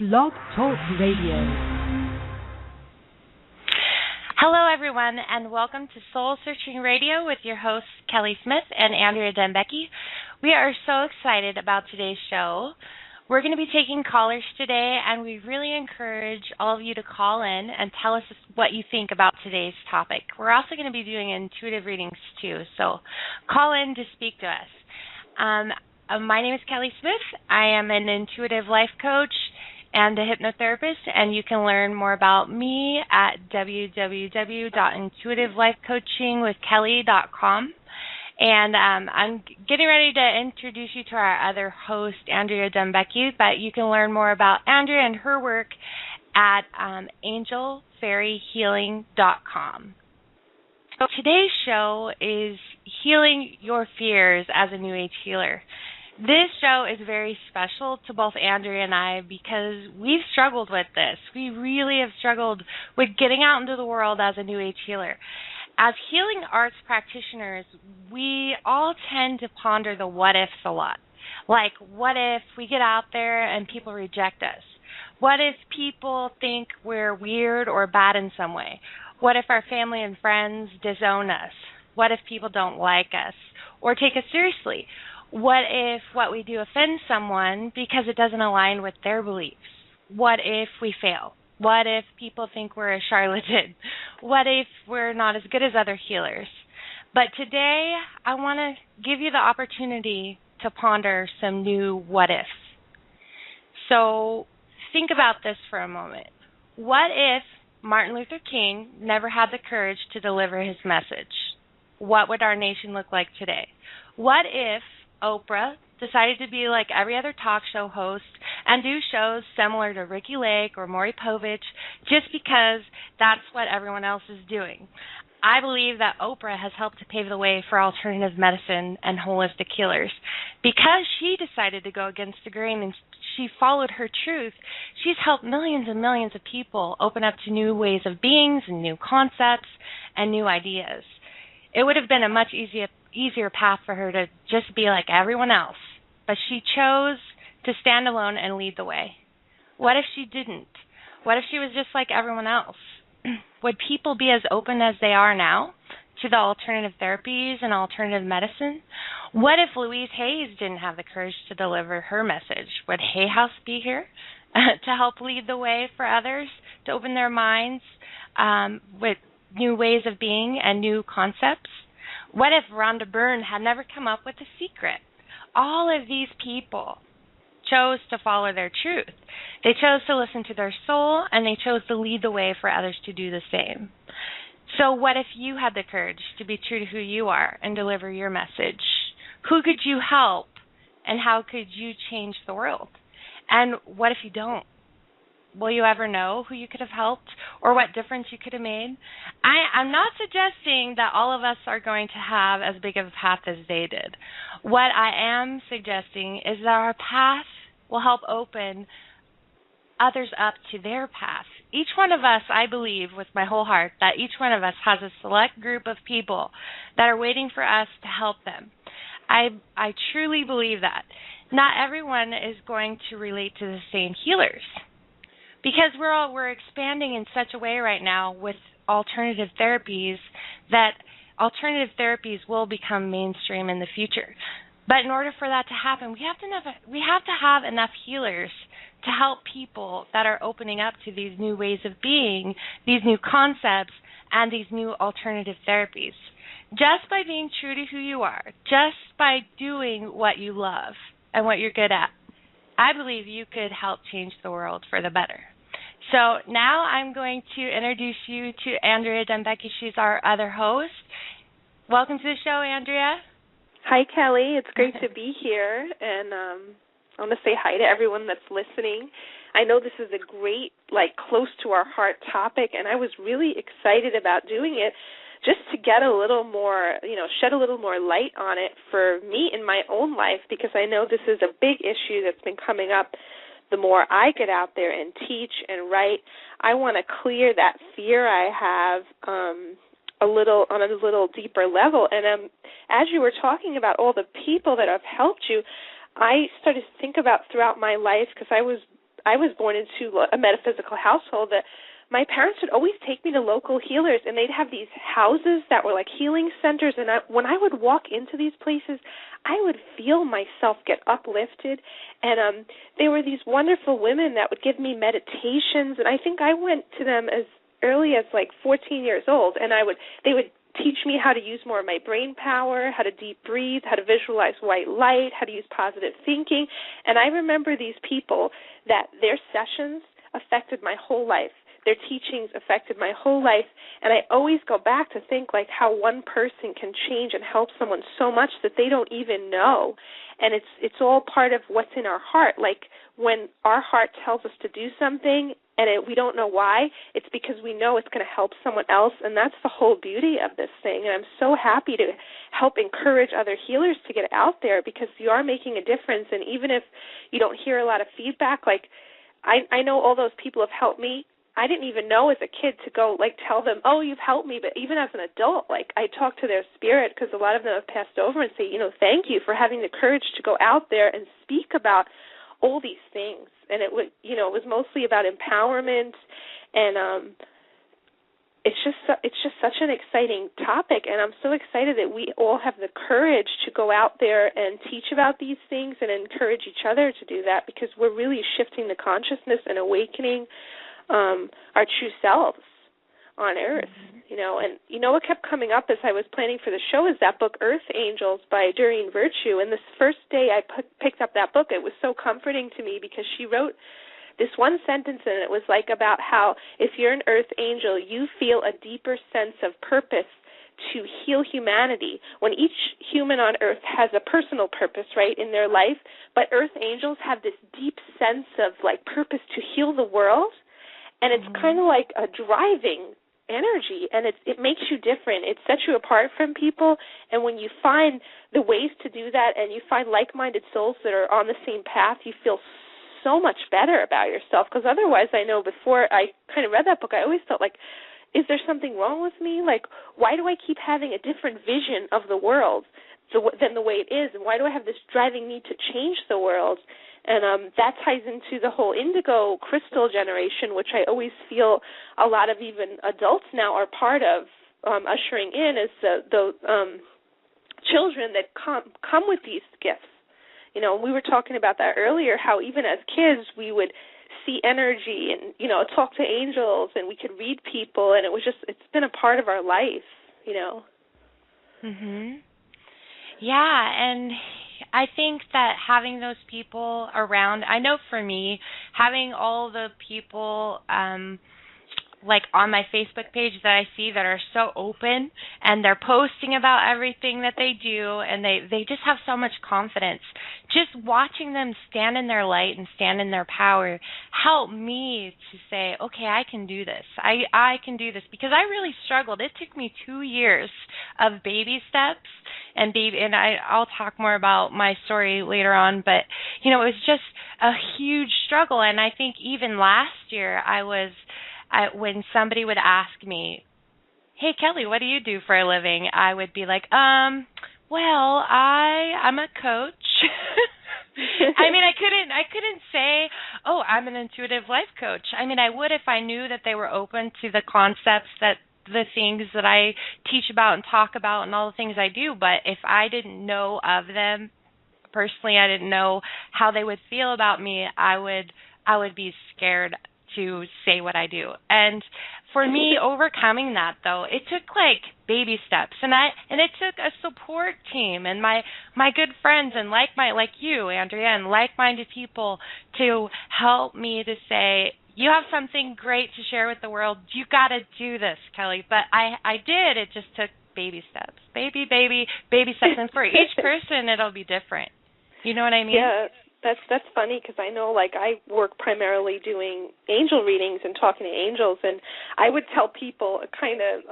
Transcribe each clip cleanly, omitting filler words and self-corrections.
Blog Talk Radio. Hello, everyone, and welcome to Soul Searching Radio with your hosts, Kelly Smith and Andrea Dembecki. We are so excited about today's show. We're going to be taking callers today, and we really encourage all of you to call in and tell us what you think about today's topic. We're also going to be doing intuitive readings, too, so call in to speak to us. My name is Kelly Smith. I am an intuitive life coach and a hypnotherapist, and you can learn more about me at www.intuitivelifecoachingwithkelly.com. And I'm getting ready to introduce you to our other host, Andrea Dembecki, but you can learn more about Andrea and her work at angelfairyhealing.com. So today's show is Healing Your Fears as a New Age Healer. This show is very special to both Andrea and I because we've struggled with this. We really have struggled with getting out into the world as a New Age healer. As healing arts practitioners, we all tend to ponder the what-ifs a lot. Like, what if we get out there and people reject us? What if people think we're weird or bad in some way? What if our family and friends disown us? What if people don't like us or take us seriously? What if what we do offends someone because it doesn't align with their beliefs? What if we fail? What if people think we're a charlatan? What if we're not as good as other healers? But today, I want to give you the opportunity to ponder some new what-ifs. So think about this for a moment. What if Martin Luther King never had the courage to deliver his message? What would our nation look like today? What if Oprah decided to be like every other talk show host and do shows similar to Ricky Lake or Maury Povich just because that's what everyone else is doing? I believe that Oprah has helped to pave the way for alternative medicine and holistic healers. Because she decided to go against the grain and she followed her truth, she's helped millions and millions of people open up to new ways of beings and new concepts and new ideas. It would have been a much easier path for her to just be like everyone else, but she chose to stand alone and lead the way. What if she didn't? What if she was just like everyone else? Would people be as open as they are now to the alternative therapies and alternative medicine? What if Louise Hayes didn't have the courage to deliver her message? Would Hay House be here to help lead the way for others, to open their minds with new ways of being and new concepts? What if Rhonda Byrne had never come up with a secret? All of these people chose to follow their truth. They chose to listen to their soul, and they chose to lead the way for others to do the same. So what if you had the courage to be true to who you are and deliver your message? Who could you help, and how could you change the world? And what if you don't? Will you ever know who you could have helped or what difference you could have made? I'm not suggesting that all of us are going to have as big of a path as they did. What I am suggesting is that our path will help open others up to their path. Each one of us, I believe with my whole heart, that each one of us has a select group of people that are waiting for us to help them. I truly believe that. Not everyone is going to relate to the same healers, because we're expanding in such a way right now with alternative therapies that alternative therapies will become mainstream in the future. But in order for that to happen, we have to have enough healers to help people that are opening up to these new ways of being, these new concepts, and these new alternative therapies. Just by being true to who you are, just by doing what you love and what you're good at, I believe you could help change the world for the better. So now I'm going to introduce you to Andrea Dembecki. She's our other host. Welcome to the show, Andrea. Hi, Kelly. It's great to be here, and I want to say hi to everyone that's listening. I know this is a great, close to our heart topic, and I was really excited about doing it just to get a little more, shed a little more light on it for me in my own life, because I know this is a big issue that's been coming up. The more I get out there and teach and write, I want to clear that fear I have on a little deeper level. And as you were talking about all the people that have helped you, I started to think about throughout my life, because I was I was born into a metaphysical household, that my parents would always take me to local healers, and they'd have these houses that were like healing centers. And when I would walk into these places, I would feel myself get uplifted. And there were these wonderful women that would give me meditations. And I think I went to them as early as like 14 years old. And they would teach me how to use more of my brain power, how to deep breathe, how to visualize white light, how to use positive thinking. And I remember these people that their sessions affected my whole life. Their teachings affected my whole life, and I always go back to think like how one person can change and help someone so much that they don't even know. And it's all part of what's in our heart. Like when our heart tells us to do something and we don't know why, it's because we know it's going to help someone else, and that's the whole beauty of this thing. And I'm so happy to help encourage other healers to get out there, because you are making a difference. And even if you don't hear a lot of feedback, like I know all those people have helped me. I didn't even know as a kid to go, like, tell them, oh, you've helped me. But even as an adult, like, I talk to their spirit, because a lot of them have passed over, and say, thank you for having the courage to go out there and speak about all these things. And it was mostly about empowerment, and it's just such an exciting topic. And I'm so excited that we all have the courage to go out there and teach about these things and encourage each other to do that, because we're really shifting the consciousness and awakening our true selves on Earth, And what kept coming up as I was planning for the show is that book, Earth Angels, by Doreen Virtue. And this first day I picked up that book, it was so comforting to me, because she wrote this one sentence, and it was like about how if you're an Earth Angel, you feel a deeper sense of purpose to heal humanity, when each human on Earth has a personal purpose, right, in their life. But Earth Angels have this deep sense of, like, purpose to heal the world. And it's kind of like a driving energy, and it makes you different. It sets you apart from people, and when you find the ways to do that, and you find like-minded souls that are on the same path, you feel so much better about yourself. Because otherwise, I know before I kind of read that book, I always felt like, is there something wrong with me? Like, why do I keep having a different vision of the world than the way it is? And why do I have this driving need to change the world? And that ties into the whole indigo crystal generation, which I always feel a lot of even adults now are part of ushering in, is the children that come with these gifts. We were talking about that earlier, how even as kids we would see energy and, talk to angels, and we could read people, and it's been a part of our life, Yeah, and I think that having those people around, I know for me, having all the people like on my Facebook page that I see that are so open, and they're posting about everything that they do, and they just have so much confidence. Just watching them stand in their light and stand in their power helped me to say, okay, I can do this. I can do this, because I really struggled. It took me 2 years of baby steps, and I'll talk more about my story later on, but it was just a huge struggle. And I think even last year when somebody would ask me, hey, Kelly, what do you do for a living? I would be like, well, I'm a coach. I couldn't say, oh, I'm an intuitive life coach. I would if I knew that they were open to the concepts, that the things that I teach about and talk about and all the things I do. But if I didn't know of them personally, I didn't know how they would feel about me, I would be scared to say what I do. And for me, overcoming that, though, it took like baby steps, and it took a support team and my good friends and like you, Andrea, and like-minded people to help me to say, you have something great to share with the world. You got to do this, Kelly. But I did. It just took baby steps, baby steps, and for each person, it'll be different. You know what I mean? Yeah. That's funny, because I know, like, I work primarily doing angel readings and talking to angels, and I would tell people a kind of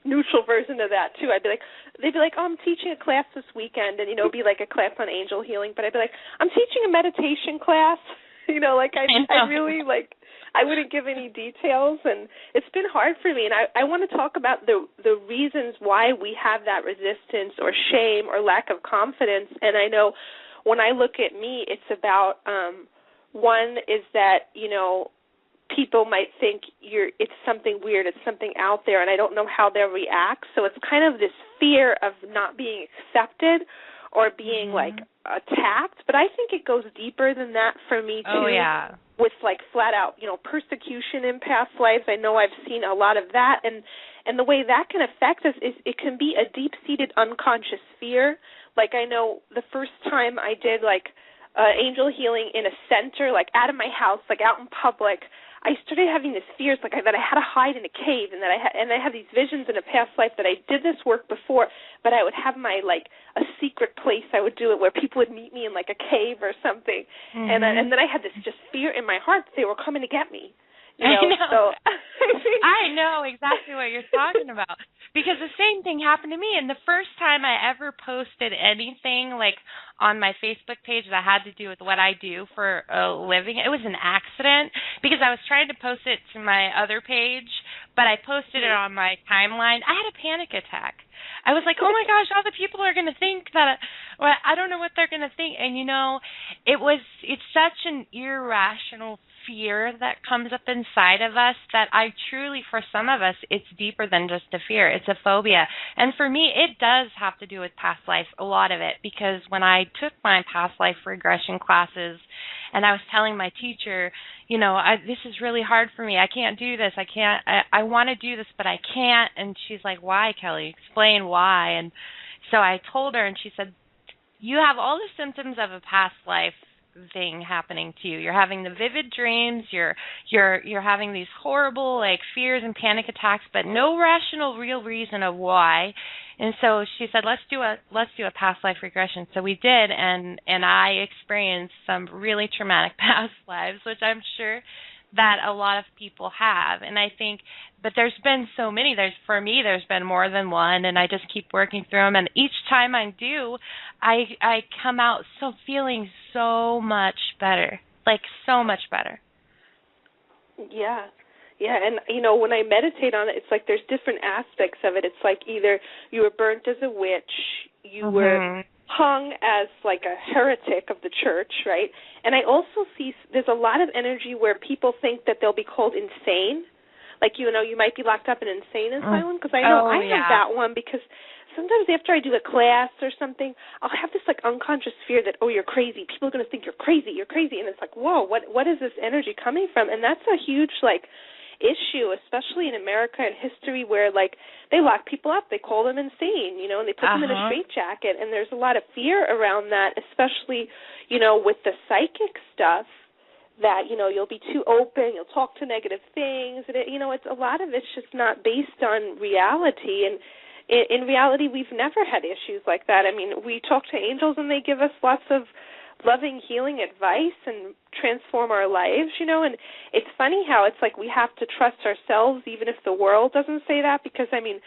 neutral version of that too. They'd be like, oh, I'm teaching a class this weekend, and it'd be like a class on angel healing, but I'd be like, I'm teaching a meditation class, I really I wouldn't give any details, and it's been hard for me, and I want to talk about the reasons why we have that resistance or shame or lack of confidence. And I know when I look at me, it's about one is that, people might think it's something weird, it's something out there, and I don't know how they'll react. So it's kind of this fear of not being accepted or being like attacked. But I think it goes deeper than that for me too. Oh, yeah. With like flat out, persecution in past lives. I know I've seen a lot of that, and the way that can affect us is it can be a deep-seated unconscious fear. Like I know the first time I did like angel healing in a center, like out of my house, like out in public, I started having these fears, like that I had to hide in a cave, and I had these visions in a past life that I did this work before, but I would have my like a secret place I would do it where people would meet me in like a cave or something, and then I had this just fear in my heart that they were coming to get me. I know. So I know exactly what you're talking about, because the same thing happened to me. And the first time I ever posted anything like on my Facebook page that had to do with what I do for a living, it was an accident because I was trying to post it to my other page, but I posted it on my timeline. I had a panic attack. I was like, oh my gosh, all the people are going to think that, well, I don't know what they're going to think. And, it's such an irrational fear that comes up inside of us that I truly, for some of us, it's deeper than just a fear. It's a phobia. And for me, it does have to do with past life, a lot of it, because when I took my past life regression classes and I was telling my teacher, this is really hard for me. I can't do this. I want to do this, but I can't. And she's like, why, Kelly? Explain why. And so I told her, and she said, you have all the symptoms of a past life thing happening to you. You're having the vivid dreams, you're having these horrible like fears and panic attacks, but no rational real reason of why. And so she said, let's do a past life regression. So we did, and I experienced some really traumatic past lives, which I'm sure that a lot of people have. And I think, but there's been so many. For me, there's been more than one, and I just keep working through them. And each time I do, I come out feeling so much better, like so much better. Yeah. Yeah, and, when I meditate on it, it's like there's different aspects of it. It's like either you were burnt as a witch, you were hung as like a heretic of the church, right? And I also see there's a lot of energy where people think that they'll be called insane. Like, you might be locked up in an insane asylum, because I know I have that one, because sometimes after I do a class or something, I'll have this like unconscious fear that, you're crazy. People are going to think you're crazy. And it's like, whoa, what is this energy coming from? And that's a huge like issue, especially in America and history, where like they lock people up, they call them insane, and they put them in a straitjacket, and there's a lot of fear around that, especially, with the psychic stuff, that, you'll be too open, you'll talk to negative things, and it's a lot of it's just not based on reality, and in reality we've never had issues like that. I mean, we talk to angels and they give us lots of loving, healing advice and transform our lives, and it's funny how it's like we have to trust ourselves even if the world doesn't say that, because, I mean,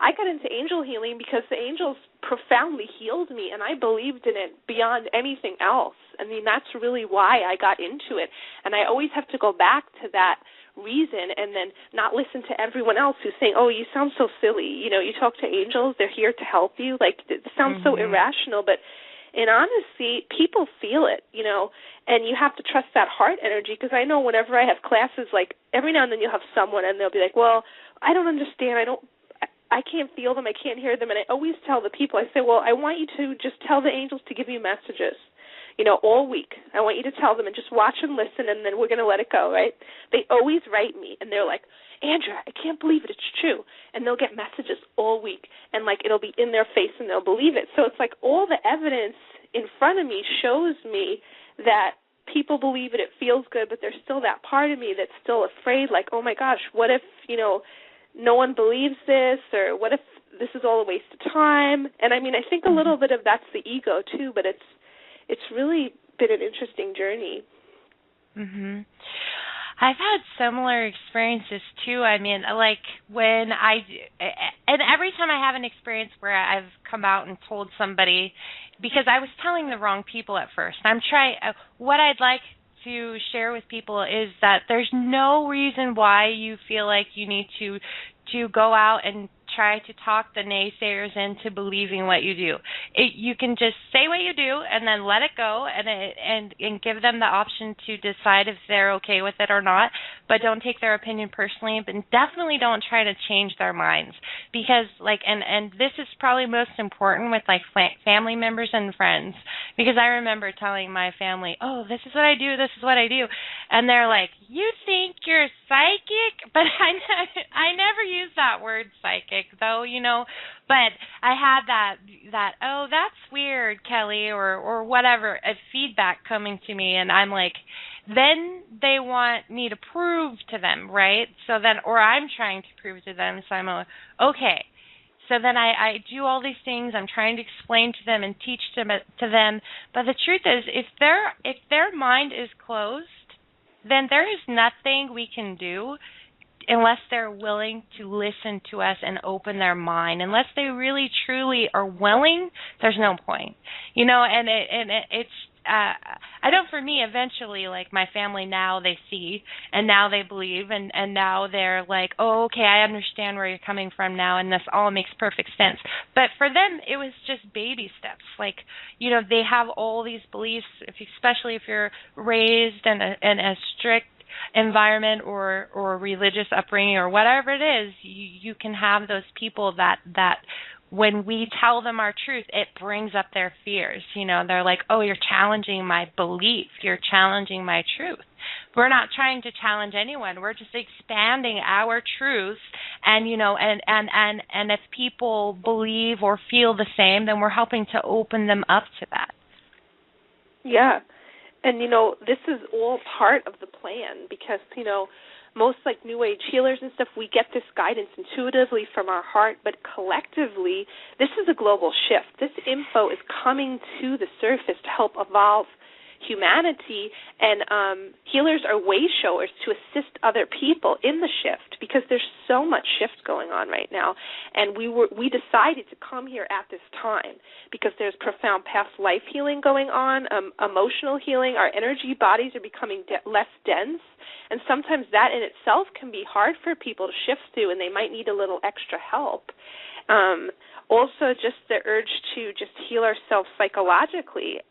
I got into angel healing because the angels profoundly healed me, and I believed in it beyond anything else. I mean, that's really why I got into it, and I always have to go back to that reason and then not listen to everyone else who's saying, you sound so silly, you talk to angels, they're here to help you, like, it sounds so irrational, but in honesty, people feel it, and you have to trust that heart energy, because I know whenever I have classes, like, every now and then you'll have someone and they'll be like, well, I don't understand, I can't feel them, I can't hear them, and I always tell the people, I say, well, I want you to just tell the angels to give you messages, all week. I want you to tell them and just watch and listen, and then we're going to let it go, right? They always write me, and they're like, Andrea, I can't believe it, it's true. And they'll get messages all week, and, like, it'll be in their face, and they'll believe it. So it's like all the evidence in front of me shows me that people believe it, it feels good, but there's still that part of me that's still afraid, like, oh, my gosh, what if, no one believes this, or what if this is all a waste of time? And, I mean, I think a little bit of that's the ego, too, but it's really been an interesting journey. I've had similar experiences, too. I mean, like, and every time I have an experience where I've come out and told somebody, because I was telling the wrong people at first. What I'd like to share with people is that there's no reason why you feel like you need to go out and try to talk the naysayers into believing what you do. You can just say what you do and then let it go, and give them the option to decide if they're okay with it or not. But don't take their opinion personally, but definitely don't try to change their minds, because and this is probably most important with family members and friends, because I remember telling my family, oh, this is what I do, and they're like, you think you're psychic? But I never use that word psychic, though, but I had that oh, that's weird, Kelly, or whatever, a feedback coming to me, and I'm like, then they want me to prove to them, right? So then, or I'm trying to prove to them, so I'm okay. So then I do all these things. I'm trying to explain to them and teach to them. But the truth is, if their mind is closed, then there is nothing we can do unless they're willing to listen to us and open their mind. Unless they really, truly are willing, there's no point. It's I know for me, eventually, my family now, they see, and now they believe, and now they're like, oh, okay, I understand where you're coming from now, and this all makes perfect sense. But for them, it was just baby steps. They have all these beliefs, especially if you're raised in a strict environment or religious upbringing or whatever it is, you can have those people that when we tell them our truth, it brings up their fears. They're like, oh, you're challenging my belief. You're challenging my truth. We're not trying to challenge anyone. We're just expanding our truth. And, and if people believe or feel the same, then we're helping to open them up to that. Yeah. And, this is all part of the plan because, most New Age healers and stuff, we get this guidance intuitively from our heart, but collectively, this is a global shift. This info is coming to the surface to help evolve humanity, and healers are way showers to assist other people in the shift because there's so much shift going on right now. And we decided to come here at this time because there's profound past life healing going on, emotional healing. Our energy bodies are becoming less dense, and sometimes that in itself can be hard for people to shift through, and they might need a little extra help. Also, just the urge to just heal ourselves psychologically,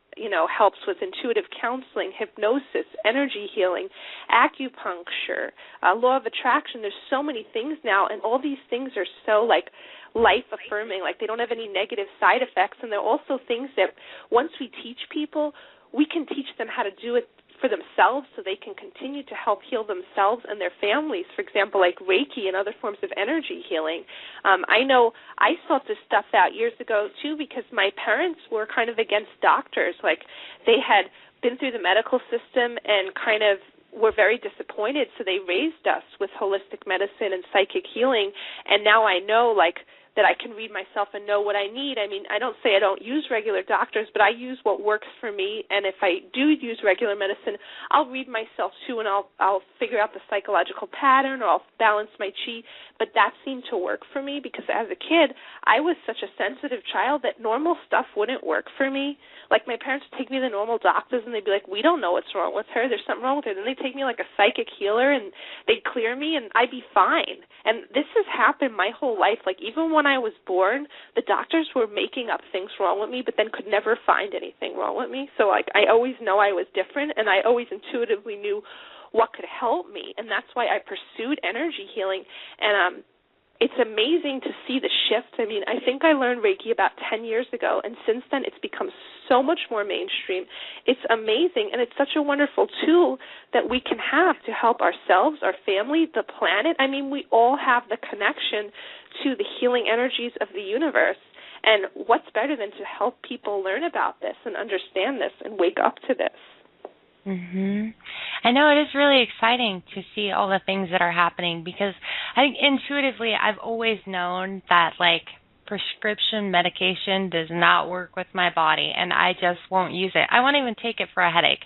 helps with intuitive counseling, hypnosis, energy healing, acupuncture, law of attraction. There's so many things now, and all these things are so life-affirming, they don't have any negative side effects, and they're also things that once we teach people, we can teach them how to do it for themselves so they can continue to help heal themselves and their families, for example, like Reiki and other forms of energy healing. I know I sought this stuff out years ago, too, because my parents were kind of against doctors. They had been through the medical system and kind of were very disappointed, so they raised us with holistic medicine and psychic healing, and now I know, that I can read myself and know what I need. I mean, I don't say I don't use regular doctors, but I use what works for me, and if I do use regular medicine, I'll read myself too, and I'll figure out the psychological pattern, or I'll balance my chi, but that seemed to work for me because as a kid, I was such a sensitive child that normal stuff wouldn't work for me. My parents would take me to the normal doctors, and they'd be like, we don't know what's wrong with her. There's something wrong with her. Then they'd take me like a psychic healer, and they'd clear me, and I'd be fine. And this has happened my whole life. Even when I was born, the doctors were making up things wrong with me, but then could never find anything wrong with me. So, I always know I was different, and I always intuitively knew what could help me, and that's why I pursued energy healing. And it's amazing to see the shift. I mean, I think I learned Reiki about 10 years ago, and since then it's become so much more mainstream. It's amazing, and it's such a wonderful tool that we can have to help ourselves, our family, the planet. I mean, we all have the connection to the healing energies of the universe, and what's better than to help people learn about this and understand this and wake up to this? I know it is really exciting to see all the things that are happening because I think intuitively I've always known that prescription medication does not work with my body, and I just won't use it. I won't even take it for a headache.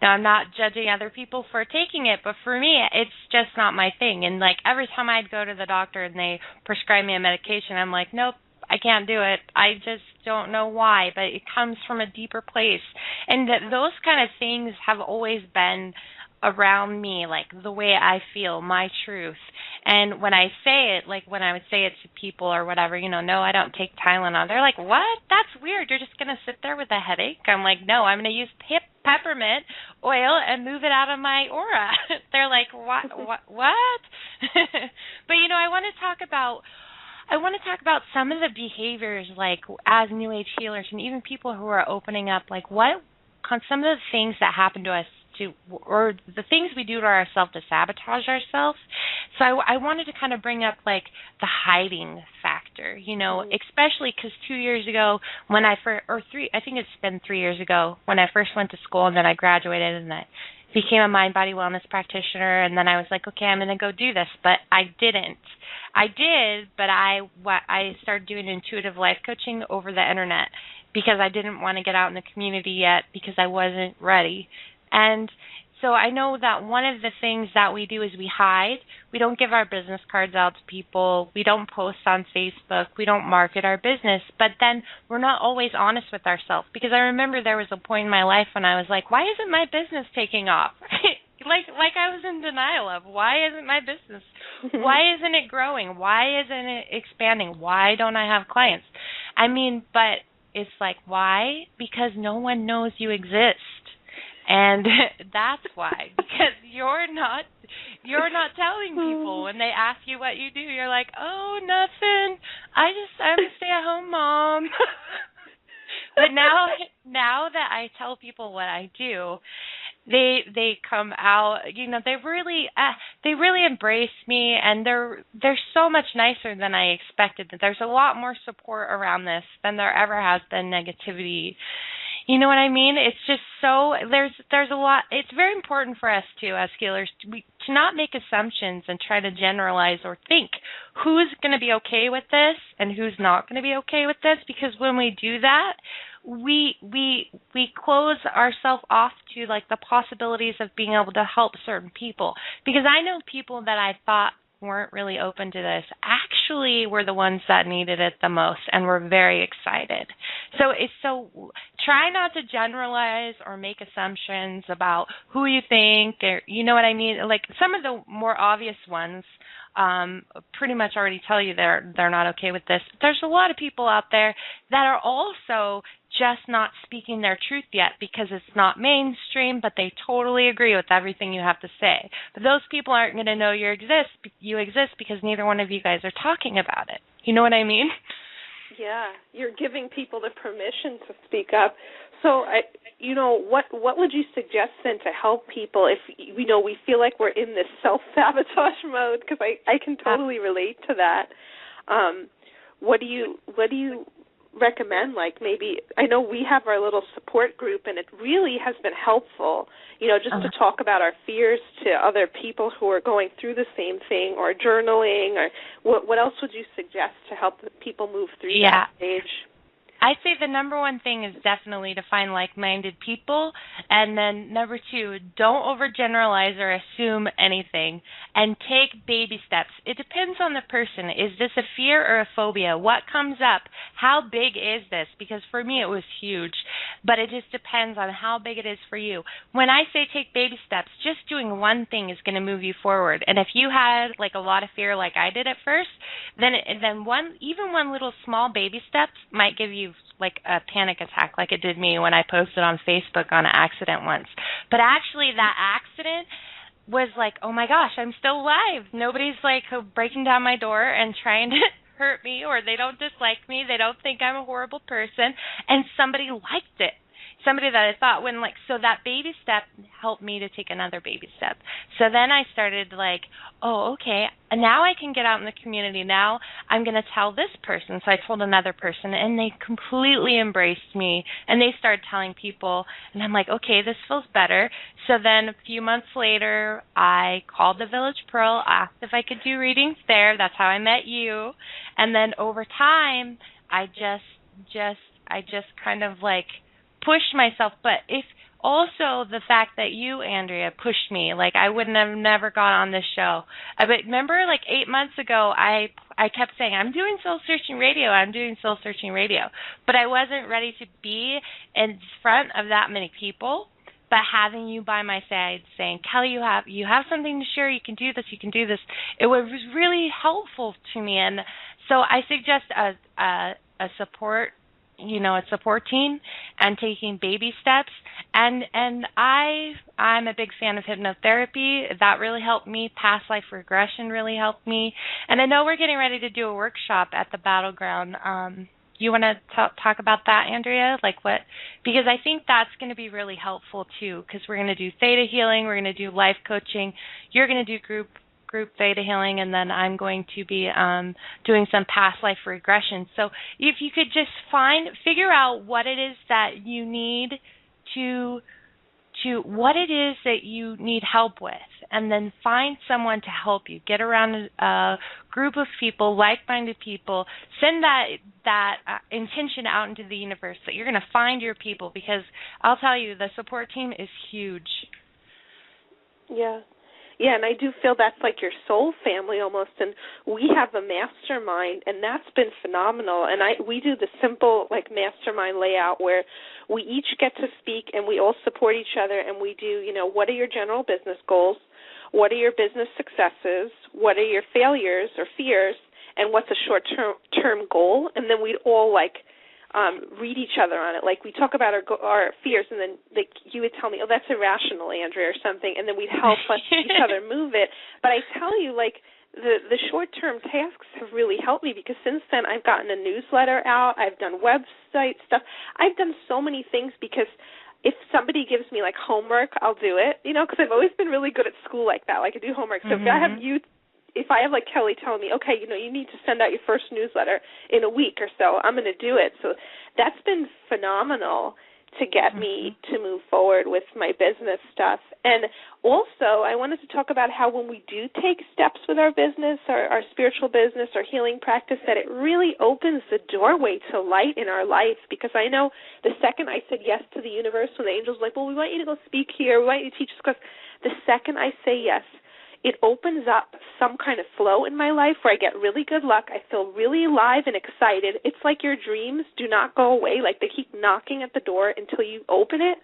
Now, I'm not judging other people for taking it, but for me, it's just not my thing. And every time I'd go to the doctor and they prescribe me a medication, I'm like, nope, I can't do it. I just don't know why, but it comes from a deeper place. And those kind of things have always been around me, the way I feel, my truth. And when I say it, like when I would say it to people or whatever, no, I don't take Tylenol. They're like, what? That's weird. You're just going to sit there with a headache? I'm like, no, I'm going to use peppermint oil and move it out of my aura. They're like, what? But, I want to talk about some of the behaviors, like as New Age healers and even people who are opening up, like some of the things that happen to us or the things we do to ourselves to sabotage ourselves. So I wanted to kind of bring up like the hiding factor, especially because 2 years ago when I think it's been 3 years ago when I first went to school and then I graduated and I became a mind body wellness practitioner, and then I was like, okay, I'm going to go do this, but I didn't. I did, but I started doing intuitive life coaching over the internet because I didn't want to get out in the community yet because I wasn't ready. And so I know that one of the things that we do is we hide. We don't give our business cards out to people. We don't post on Facebook. We don't market our business. But then we're not always honest with ourselves, because I remember there was a point in my life when I was like, why isn't my business taking off? like I was in denial of, why isn't my business? Why isn't it growing? Why isn't it expanding? Why don't I have clients? But it's like, why? Because no one knows you exist. And that's why, because you're not telling people when they ask you what you do. You're like, oh, nothing. I'm a stay-at-home mom. But now that I tell people what I do, they come out. They really embrace me, and they're so much nicer than I expected. That there's a lot more support around this than there ever has been negativity. You know what I mean? It's just there's a lot. It's very important for us as healers to not make assumptions and try to generalize or think who's going to be okay with this and who's not going to be okay with this, because when we do that, we close ourselves off to like the possibilities of being able to help certain people. Because I know people that I thought weren't really open to this actually were the ones that needed it the most and were very excited. So try not to generalize or make assumptions about who you think, or you know what I mean? Like some of the more obvious ones pretty much already tell you they're not okay with this. But there's a lot of people out there that are also just not speaking their truth yet because it's not mainstream, but they totally agree with everything you have to say. But those people aren't going to know you exist because neither one of you guys are talking about it. You know what I mean? Yeah, you're giving people the permission to speak up. So, what would you suggest then to help people if we feel like we're in this self-sabotage mode? Because I can totally relate to that. What do you recommend? Like maybe, I know we have our little support group, and it really has been helpful, just to talk about our fears to other people who are going through the same thing, or journaling, or what else would you suggest to help people move through that stage? I'd say the number one thing is definitely to find like-minded people, and then number two, don't overgeneralize or assume anything, and take baby steps. It depends on the person. Is this a fear or a phobia? What comes up? How big is this? Because for me it was huge, but it just depends on how big it is for you. When I say take baby steps, just doing one thing is going to move you forward. And if you had like a lot of fear like I did at first, then one little small baby step might give you like a panic attack like it did me when I posted on Facebook on an accident once. But actually that accident was like, oh my gosh, I'm still alive. Nobody's like breaking down my door and trying to hurt me, or they don't dislike me. They don't think I'm a horrible person. And somebody liked it. Somebody that I thought so that baby step helped me to take another baby step. So then I started like, oh, okay, and now I can get out in the community. Now I'm going to tell this person. So I told another person, and they completely embraced me, and they started telling people, and I'm like, okay, this feels better. So then a few months later, I called the Village Pearl, asked if I could do readings there. That's how I met you. And then over time, I just kind of like pushed myself, but if also the fact that you, Andrea, pushed me, like I wouldn't have never gone on this show. But remember, like 8 months ago, I kept saying, I'm doing soul-searching radio, but I wasn't ready to be in front of that many people but having you by my side saying, Kelly, you have something to share, you can do this, it was really helpful to me. And so I suggest a support, a support team and taking baby steps. And I'm a big fan of hypnotherapy. That really helped me. Past life regression really helped me. And I know we're getting ready to do a workshop at the Battleground. You want to talk about that, Andrea? Like what? Because I think that's going to be really helpful too. Because we're going to do theta healing, we're going to do life coaching. You're going to do group theta healing, and then I'm going to be doing some past life regression. So if you could just figure out what it is that you need what it is that you need help with, and then find someone to help you. Get around a group of people, like-minded people. Send that intention out into the universe that you're going to find your people, because I'll tell you, the support team is huge. Yeah. Yeah, and I do feel that's like your soul family almost, and we have a mastermind, and that's been phenomenal. And we do the simple like mastermind layout where we each get to speak, and we all support each other, and we do, what are your general business goals, what are your business successes, what are your failures or fears, and what's a short-term goal, and then we'd all read each other on it. Like we talk about our fears, and then you would tell me, oh, that's irrational, Andrea, or something, and then we'd help each other move it. But I tell you, the short-term tasks have really helped me, because since then I've gotten a newsletter out, I've done website stuff, I've done so many things, because if somebody gives me homework, I'll do it, because I've always been really good at school like that. I do homework. So if I have Kelly telling me, okay, you need to send out your first newsletter in a week or so, I'm going to do it. So that's been phenomenal to get me to move forward with my business stuff. And also I wanted to talk about how when we do take steps with our business, our spiritual business, our healing practice, that it really opens the doorway to light in our life. Because I know the second I said yes to the universe, when the angels were like, well, we want you to go speak here, we want you to teach this class, the second I say yes, it opens up some kind of flow in my life where I get really good luck. I feel really alive and excited. It's like your dreams do not go away. They keep knocking at the door until you open it.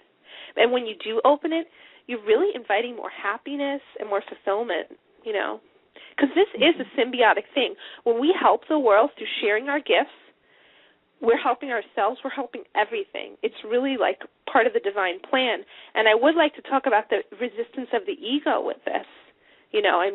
And when you do open it, you're really inviting more happiness and more fulfillment, Because this is a symbiotic thing. When we help the world through sharing our gifts, we're helping ourselves, we're helping everything. It's really part of the divine plan. And I would like to talk about the resistance of the ego with this.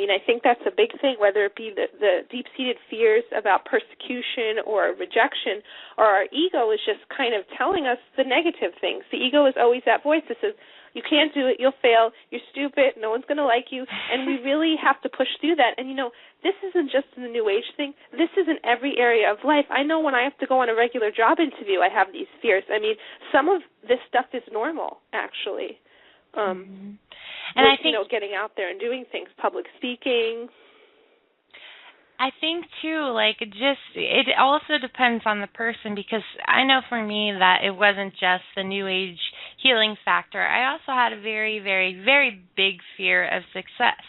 I think that's a big thing, whether it be the deep-seated fears about persecution or rejection, or our ego is just kind of telling us the negative things. The ego is always that voice that says, you can't do it, you'll fail, you're stupid, no one's going to like you, and we really have to push through that. And, this isn't just in the New Age thing. This is in every area of life. I know when I have to go on a regular job interview, I have these fears. Some of this stuff is normal, actually. And I think, getting out there and doing things, public speaking. I think, too, it also depends on the person, because I know for me that it wasn't just the New Age healing factor. I also had a very, very, very big fear of success.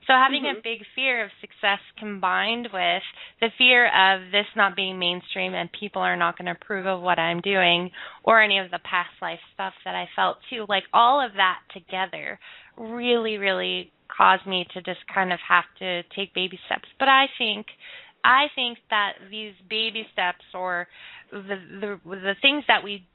So having a big fear of success combined with the fear of this not being mainstream and people are not going to approve of what I'm doing, or any of the past life stuff that I felt too, all of that together really, really caused me to just kind of have to take baby steps. But I think that these baby steps, or the things that we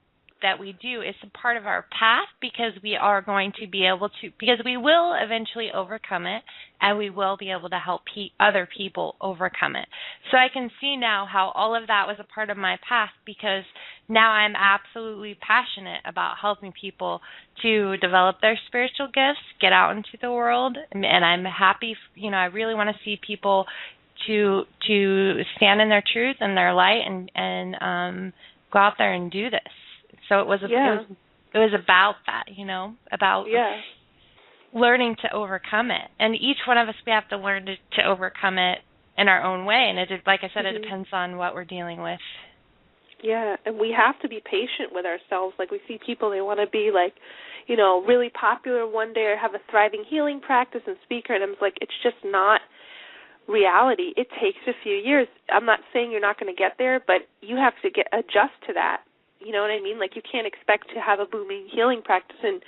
do, is a part of our path, because we are going to be able to, because we will eventually overcome it, and we will be able to help other people overcome it. So I can see now how all of that was a part of my path, because now I'm absolutely passionate about helping people to develop their spiritual gifts, get out into the world, and I'm happy, I really want to see people to stand in their truth and their light, and go out there and do this. So it was about that, about learning to overcome it. And each one of us, we have to learn to overcome it in our own way. And like I said, it depends on what we're dealing with. Yeah, and we have to be patient with ourselves. We see people, they want to be really popular one day, or have a thriving healing practice and speaker, and I'm it's just not reality. It takes a few years. I'm not saying you're not going to get there, but you have to adjust to that. You know what I mean? Like, you can't expect to have a booming healing practice in,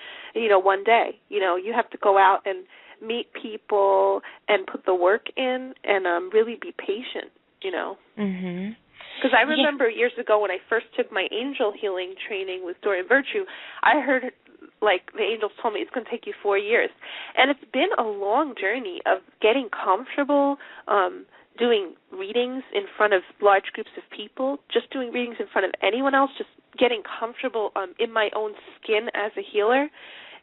one day. You have to go out and meet people and put the work in and really be patient, Mhm. Because I remember years ago when I first took my angel healing training with Dorian Virtue, I heard, the angels told me it's going to take you 4 years. And it's been a long journey of getting comfortable, doing readings in front of large groups of people, just doing readings in front of anyone else, just getting comfortable in my own skin as a healer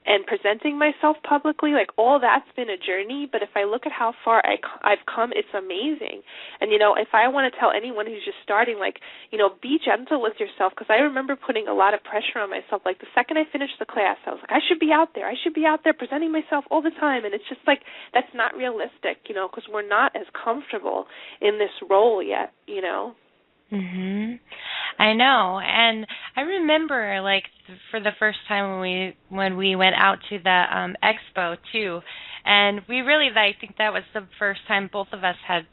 and presenting myself publicly. All that's been a journey, but if I look at how far I've come, it's amazing. And, if I want to tell anyone who's just starting, be gentle with yourself, because I remember putting a lot of pressure on myself. The second I finished the class, I was like, I should be out there presenting myself all the time, and it's just that's not realistic, because we're not as comfortable in this role yet, Mhm. I know, and I remember for the first time when we went out to the expo too, and we really, I think that was the first time both of us had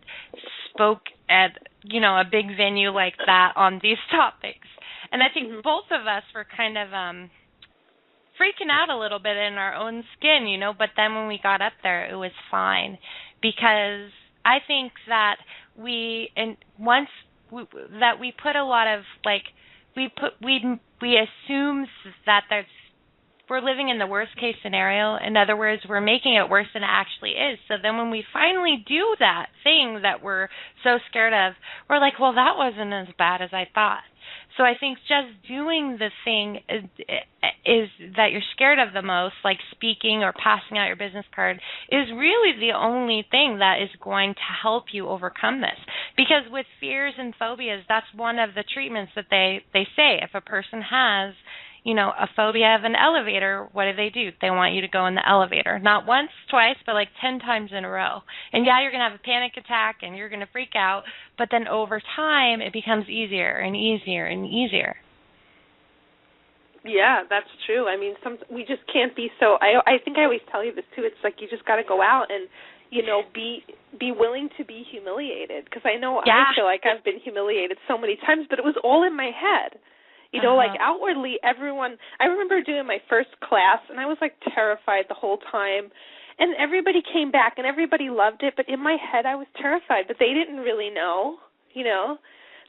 spoke at a big venue like that on these topics, and I think both of us were kind of freaking out a little bit in our own skin, but then when we got up there, it was fine, because I think that we put a lot of we assume that we're living in the worst case scenario. In other words, we're making it worse than it actually is. So then when we finally do that thing that we're so scared of, we're like, well, that wasn't as bad as I thought. So I think just doing the thing is that you're scared of the most, like speaking or passing out your business card, is really the only thing that is going to help you overcome this. Because with fears and phobias, that's one of the treatments that they say. If a person has, a phobia of an elevator, what do? They want you to go in the elevator. Not once, twice, but 10 times in a row. And yeah, you're going to have a panic attack and you're going to freak out, but then over time it becomes easier and easier and easier. Yeah, that's true. I mean, we just can't be so, I think I always tell you this too, it's you just got to go out and, be willing to be humiliated. Because I know I feel like I've been humiliated so many times, but it was all in my head. Outwardly, everyone, I remember doing my first class, and I was, terrified the whole time. And everybody came back, and everybody loved it, but in my head, I was terrified. But they didn't really know,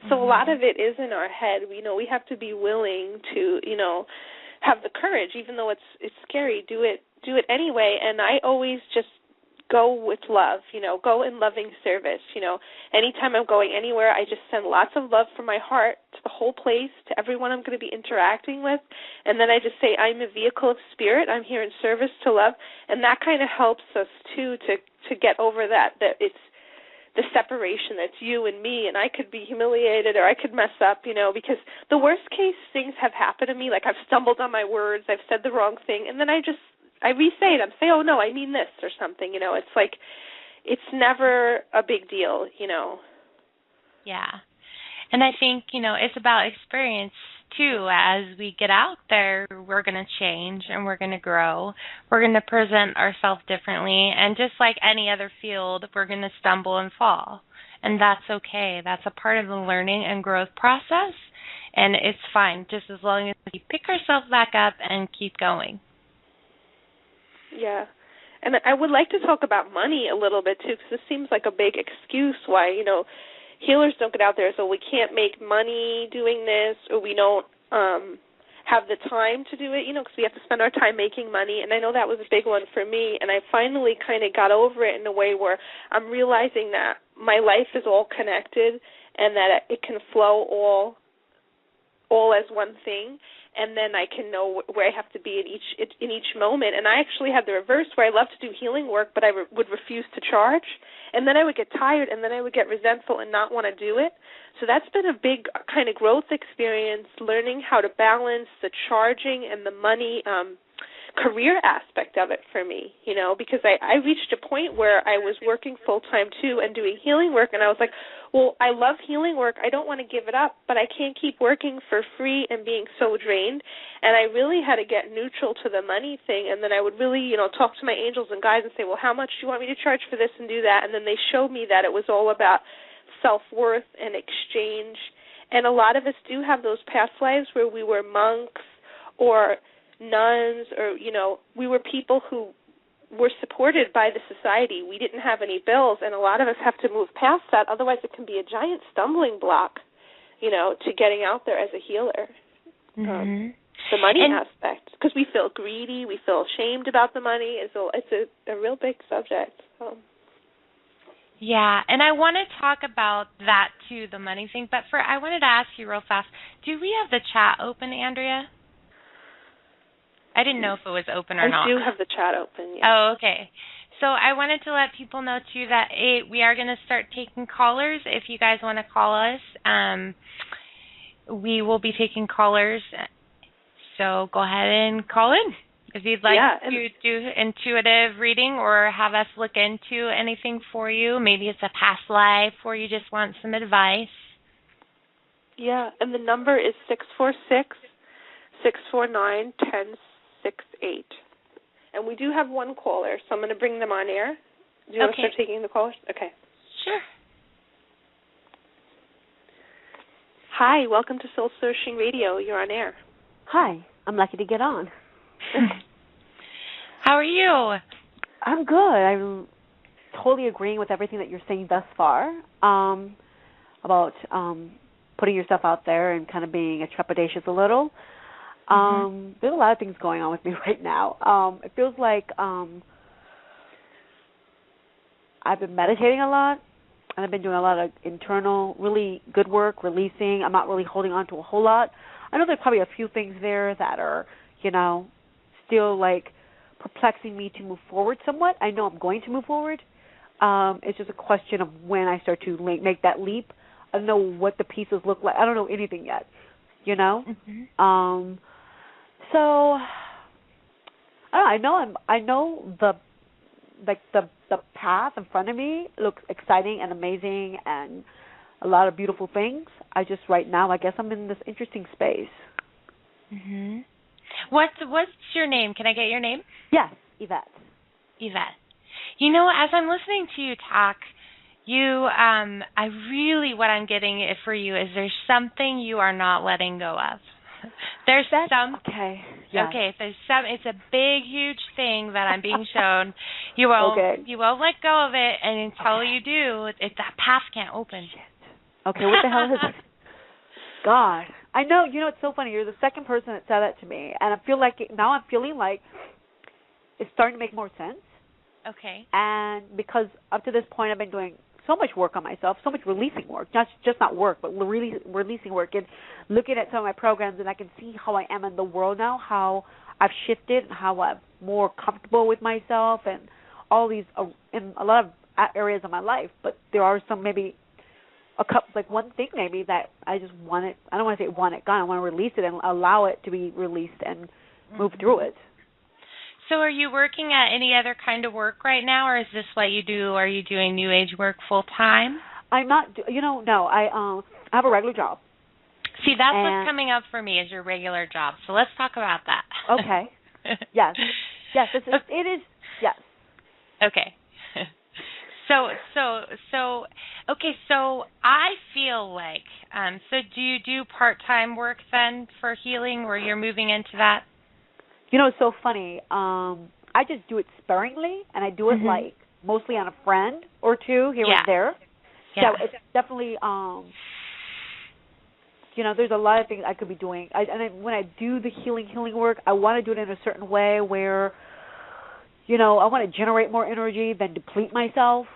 So a lot of it is in our head. We have to be willing to, have the courage, even though it's scary, do it anyway. And I always just go with love, go in loving service, Anytime I'm going anywhere, I just send lots of love from my heart to the whole place, to everyone I'm going to be interacting with, and then I just say, I'm a vehicle of spirit, I'm here in service to love, and that kind of helps us, too, to get over that it's the separation, that's you and me, and I could be humiliated or I could mess up, because the worst case things have happened to me, I've stumbled on my words, I've said the wrong thing, and then I re-say it. I'm saying, oh, no, I mean this or something. It's it's never a big deal, Yeah. And I think, it's about experience, too. As we get out there, we're going to change and we're going to grow. We're going to present ourselves differently. And just like any other field, we're going to stumble and fall. And that's okay. That's a part of the learning and growth process. And it's fine, just as long as we pick ourselves back up and keep going. Yeah, and I would like to talk about money a little bit, too, because this seems like a big excuse why, healers don't get out there, so we can't make money doing this, or we don't have the time to do it, because we have to spend our time making money, and I know that was a big one for me, and I finally kind of got over it in a way where I'm realizing that my life is all connected and that it can flow all as one thing, and then I can know where I have to be in each moment. And I actually had the reverse, where I love to do healing work, but I would refuse to charge, and then I would get tired, and then I would get resentful and not want to do it. So that's been a big kind of growth experience, learning how to balance the charging and the money career aspect of it for me, because I reached a point where I was working full-time, too, and doing healing work, and I was like, well, I love healing work. I don't want to give it up, but I can't keep working for free and being so drained, and I really had to get neutral to the money thing, and then I would really, talk to my angels and guides and say, well, how much do you want me to charge for this and do that, and then they showed me that it was all about self-worth and exchange And a lot of us do have those past lives where we were monks or nuns, or, we were people who were supported by the society. We didn't have any bills, and a lot of us have to move past that. Otherwise, it can be a giant stumbling block, to getting out there as a healer. Mm-hmm. The money aspect, because we feel greedy, we feel ashamed about the money. It's a real big subject. Yeah, and I want to talk about that too, the money thing. But I wanted to ask you real fast, do we have the chat open, Andrea? I didn't know if it was open or not. I do have the chat open, yeah. Oh, okay. So I wanted to let people know, too, that we are going to start taking callers. If you guys want to call us, we will be taking callers. So go ahead and call in. If you'd like to do intuitive reading or have us look into anything for you, maybe it's a past life or you just want some advice. Yeah, and the number is 646-649-1068. And we do have one caller, so I'm going to bring them on air. Do you want to start taking the callers? Okay. Sure. Hi, welcome to Soul Searching Radio. You're on air. Hi, I'm lucky to get on. How are you? I'm good. I'm totally agreeing with everything that you're saying thus far about putting yourself out there and kind of being trepidatious a little. There's a lot of things going on with me right now. It feels like I've been meditating a lot, and I've been doing a lot of internal, really good work, releasing. I'm not really holding on to a whole lot. I know there's probably a few things there that are, still perplexing me to move forward somewhat. I know I'm going to move forward. It's just a question of when I start to make that leap. I don't know what the pieces look like. I don't know anything yet, So I know the path in front of me looks exciting and amazing and a lot of beautiful things. I just right now, I guess I'm in this interesting space. Mhm. What's your name? Can I get your name? Yes, Yvette. Yvette. As I'm listening to you talk, what I'm getting for you is there's something you are not letting go of. There's okay. Yes. Okay, it's a big, huge thing that I'm being shown. You won't let go of it, and until you do, that path can't open. Shit. Okay, what the hell is it? God. I know, it's so funny. You're the second person that said that to me, and I feel like now I'm feeling like it's starting to make more sense. Okay. And because up to this point I've been doing so much work on myself, so much releasing work, not work, but releasing work, and looking at some of my programs, and I can see how I am in the world now, how I've shifted, how I'm more comfortable with myself, and all these in a lot of areas of my life. But there are some maybe a couple, one thing maybe that I just want it. I don't want to say want it gone. I want to release it and allow it to be released and move through it. So are you working at any other kind of work right now, or is this what you do? Are you doing New Age work full time? I'm not, no. I have a regular job. See, that's what's coming up for me is your regular job. So let's talk about that. Okay. Yes. Yes, it is, yes. Okay. So I feel like, so do you do part-time work then for healing, or you're moving into that? It's so funny. I just do it sparingly, and I do it mostly on a friend or two here and there. Yeah. So it's definitely, there's a lot of things I could be doing. When I do the healing work, I want to do it in a certain way where, I want to generate more energy than deplete myself.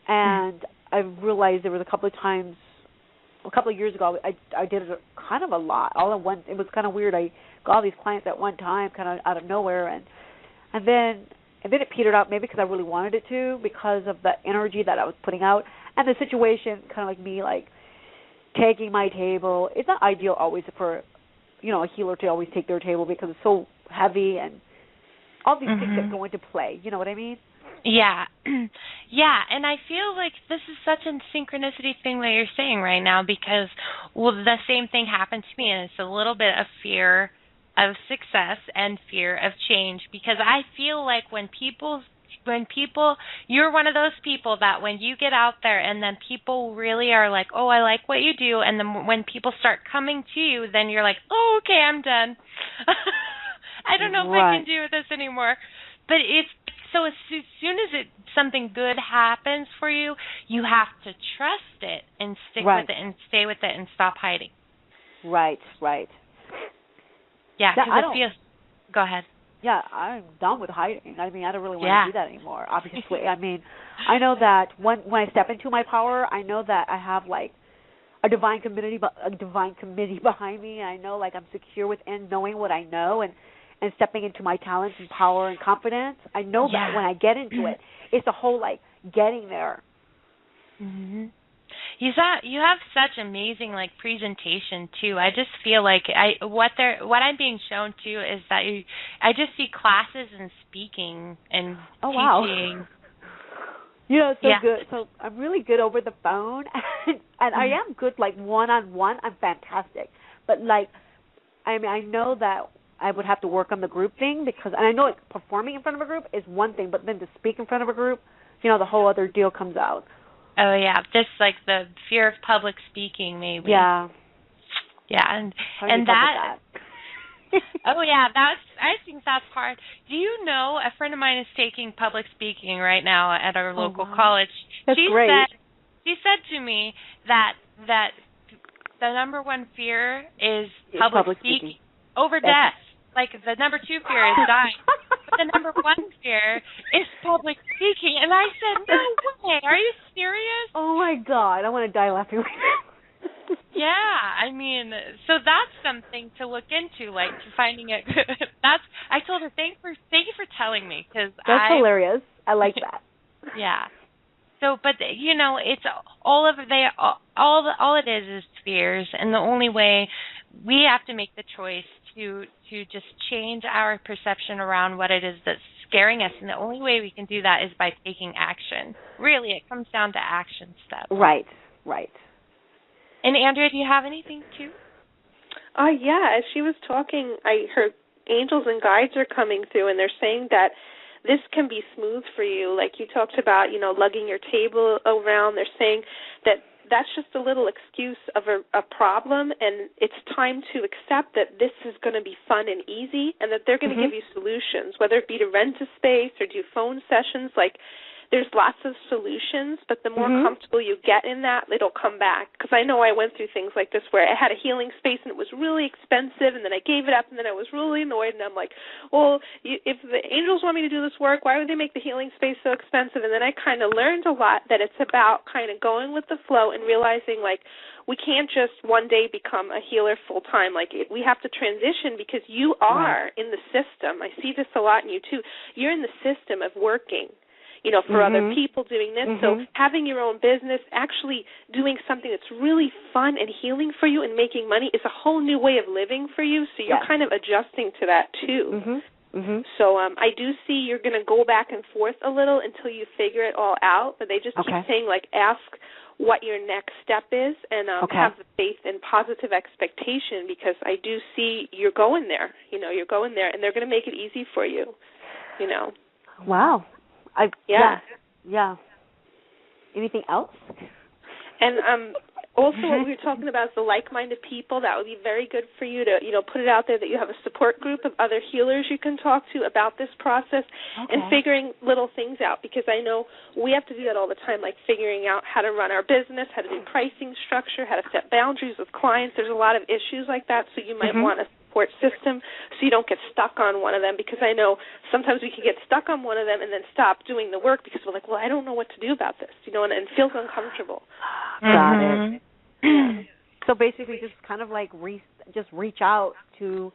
And I realized there was a couple of times, a couple of years ago, I did it kind of a lot, all at once. It was kind of weird. I got all these clients at one time, kind of out of nowhere, and then it petered out, maybe because I really wanted it to, because of the energy that I was putting out, and the situation, kind of like me, taking my table. It's not ideal always for, a healer to always take their table because it's so heavy and all these things that go into play. You know what I mean? Yeah. Yeah, and I feel like this is such a synchronicity thing that you're saying right now because, the same thing happened to me, and it's a little bit of fear of success and fear of change because I feel like when people when people, you're one of those people that when you get out there and then people really are like, oh, I like what you do, and then when people start coming to you, then you're like, oh, okay, I'm done. I don't know if I can do this anymore. But it's so as soon as something good happens for you, you have to trust it and stick with it and stay with it and stop hiding. Right. Yeah, because it feels. Go ahead. Yeah, I'm done with hiding. I mean, I don't really want to do that anymore, obviously. I mean, I know that when I step into my power, I know that I have, like, a divine committee behind me. I know, like, I'm secure within knowing what I know and stepping into my talents and power and confidence. I know that when I get into it, it's a whole, like, getting there. Mm-hmm. You have such amazing, like, presentation too. I just feel like what I'm being shown too is that I just see classes and speaking and teaching. Wow. You know, so good. So I'm really good over the phone, and I am good, like, one-on-one. I'm fantastic. But, like, I mean, I know that I would have to work on the group thing and I know, like, performing in front of a group is one thing, but then to speak in front of a group, you know, the whole other deal comes out. Oh, yeah, just like the fear of public speaking, maybe. Yeah. Yeah, and that. Oh, yeah, I think that's hard. Do you know, a friend of mine is taking public speaking right now at our local college. That's great. She said to me that the number one fear is public speaking over death. Like, the number 2 fear is dying. But the number 1 fear is public speaking. And I said, no way. Are you serious? Oh, my God. I want to die laughing right now. Yeah. I mean, so that's something to look into, like, finding it. I told her, thank you for telling me. Cause that's hilarious. I like that. Yeah. So, but, you know, it's all it is fears. And the only way we have to make the choice to just change our perception around what it is that's scaring us, and the only way we can do that is by taking action. Really, it comes down to action steps. Right. And Andrea, do you have anything too? Yeah, as she was talking, her angels and guides are coming through, and they're saying that this can be smooth for you. Like you talked about, you know, lugging your table around. They're saying that that's just a little excuse of a problem, and it's time to accept that this is going to be fun and easy, and that they're going to give you solutions, whether it be to rent a space or do phone sessions. Like, there's lots of solutions, but the more comfortable you get in that, it'll come back. Because I know I went through things like this where I had a healing space and it was really expensive, and then I gave it up, and then I was really annoyed, and I'm like, well, if the angels want me to do this work, why would they make the healing space so expensive? And then I kind of learned a lot that it's about kind of going with the flow and realizing, like, we can't just one day become a healer full-time. Like, we have to transition because you are in the system. I see this a lot in you, too. You're in the system of working, you know, for other people doing this. So having your own business, actually doing something that's really fun and healing for you and making money is a whole new way of living for you. So you're kind of adjusting to that, too. So I do see you're going to go back and forth a little until you figure it all out. But they just keep saying, like, ask what your next step is and have the faith and positive expectation, because I do see you're going there. You know, you're going there, and they're going to make it easy for you, you know. Wow. Yeah. Anything else? And also what we were talking about is the like-minded people. That would be very good for you to, you know, put it out there that you have a support group of other healers you can talk to about this process and figuring little things out, because I know we have to do that all the time, like figuring out how to run our business, how to do pricing structure, how to set boundaries with clients. There's a lot of issues like that, so you might want a support system so you don't get stuck on one of them, because I know sometimes we can get stuck on one of them and then stop doing the work because we're like, well, I don't know what to do about this, you know, and it feels uncomfortable. Got it. So basically just kind of like reach out to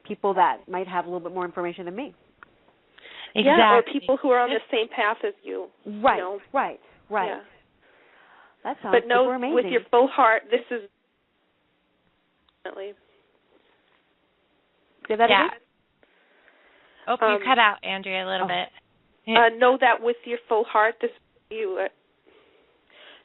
people that might have a little bit more information than me. Exactly. Yeah, or people who are on the same path as you. Right, you know? right. Yeah. That sounds super amazing. But know with your full heart, this is definitely. Say that again? Oh, you cut out, Andrea, a little bit. Know that with your full heart,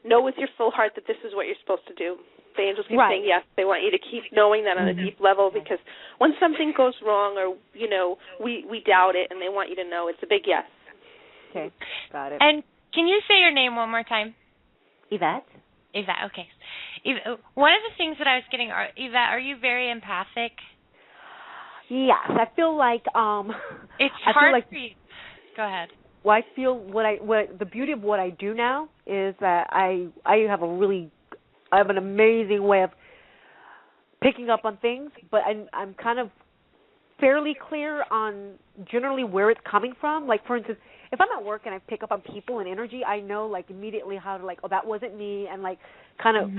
know with your full heart that this is what you're supposed to do. The angels keep saying yes. They want you to keep knowing that on a deep level, because when something goes wrong or, you know, we doubt it, and they want you to know it's a big yes. Okay, got it. And can you say your name one more time? Yvette? Yvette, okay. One of the things that I was getting, Yvette, are you very empathic? Yes, I feel like It's I hard feel like, for you. Go ahead. well, I feel what the beauty of what I do now is that I have an amazing way of picking up on things, but I'm kind of fairly clear on generally where it's coming from. Like, for instance, if I'm at work and I pick up on people and energy, I know, like, immediately how to, like, oh, that wasn't me, and, like, kind of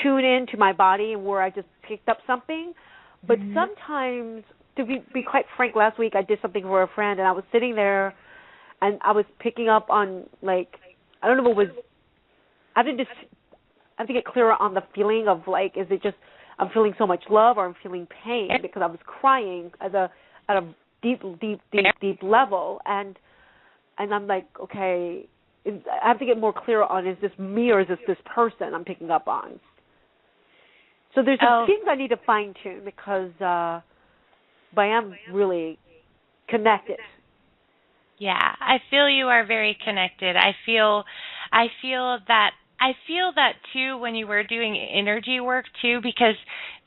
tune into my body and where I just picked up something. But sometimes, to be quite frank, last week I did something for a friend, and I was sitting there, and I was picking up on, like, I don't know if it was, I have to get clearer on the feeling of, like, is it just I'm feeling so much love or I'm feeling pain, because I was crying at a deep level, and I'm like, okay, I have to get more clear on, is this me or is this person I'm picking up on? So there's some things I need to fine tune, because but I am really connected. Yeah, I feel you are very connected. I feel that too when you were doing energy work too, because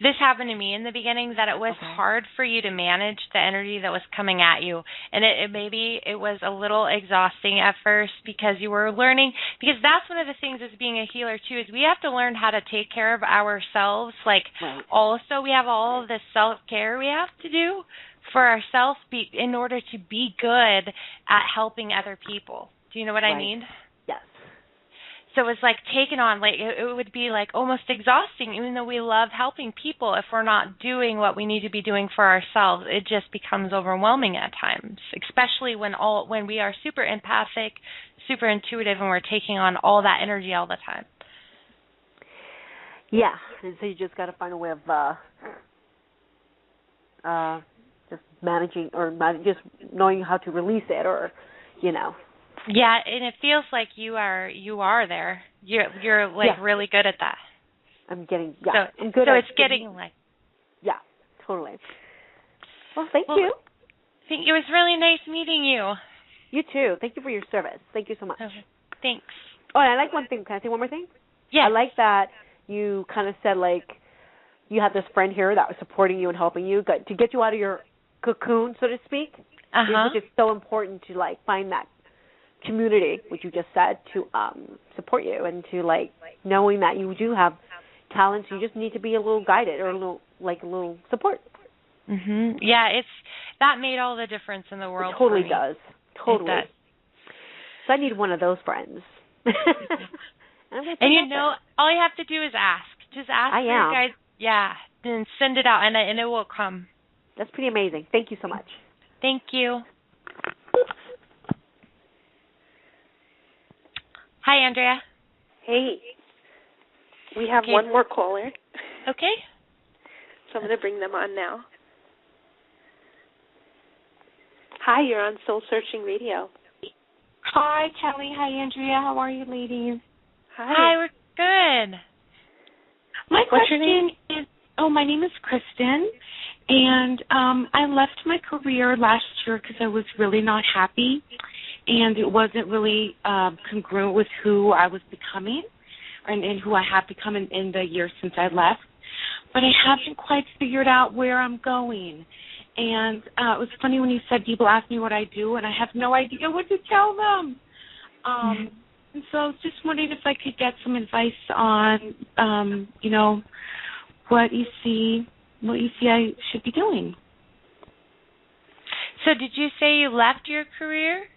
this happened to me in the beginning, that it was hard for you to manage the energy that was coming at you, and maybe it was a little exhausting at first, because you were learning, because that's one of the things as being a healer too, is we have to learn how to take care of ourselves. Like, also we have all of this self-care we have to do for ourselves in order to be good at helping other people. Do you know what I mean? Yes. So it's like taking on, like, it would be like almost exhausting, even though we love helping people. If we're not doing what we need to be doing for ourselves, it just becomes overwhelming at times, especially when we are super empathic, super intuitive, and we're taking on all that energy all the time. Yeah, and so you just got to find a way of just managing, or just knowing how to release it, or, you know. Yeah, and it feels like you are there. You're like really good at that. I'm good so at it's getting like. Yeah, totally. Well, thank you. I think it was really nice meeting you. You too. Thank you for your service. Thank you so much. Okay. Thanks. Oh, and I like one thing. Can I say one more thing? Yeah. I like that you kind of said, like, you had this friend here that was supporting you and helping you to get you out of your cocoon, so to speak. Which is so important to, like, find that community, which you just said, to support you, and to, like, knowing that you do have talents, you just need to be a little guided, or a little support. Yeah, that made all the difference in the world. It totally for me. Does. Totally. It does. So I need one of those friends. And you know, all you have to do is ask. Just ask for your guys. Yeah, and send it out, and it will come. That's pretty amazing. Thank you so much. Thank you. Hi, Andrea. Hey. We have one more caller. Okay. So I'm going to bring them on now. Hi, you're on Soul Searching Radio. Hi, Kelly. Hi, Andrea. How are you, ladies? Hi, we're good. What's your name? My name is Kristen, and I left my career last year because I was really not happy, and it wasn't really congruent with who I was becoming and who I have become in the year since I left. But I haven't quite figured out where I'm going. And it was funny when you said people ask me what I do, and I have no idea what to tell them. And so I was just wondering if I could get some advice on, what you see I should be doing. So did you say you left your career?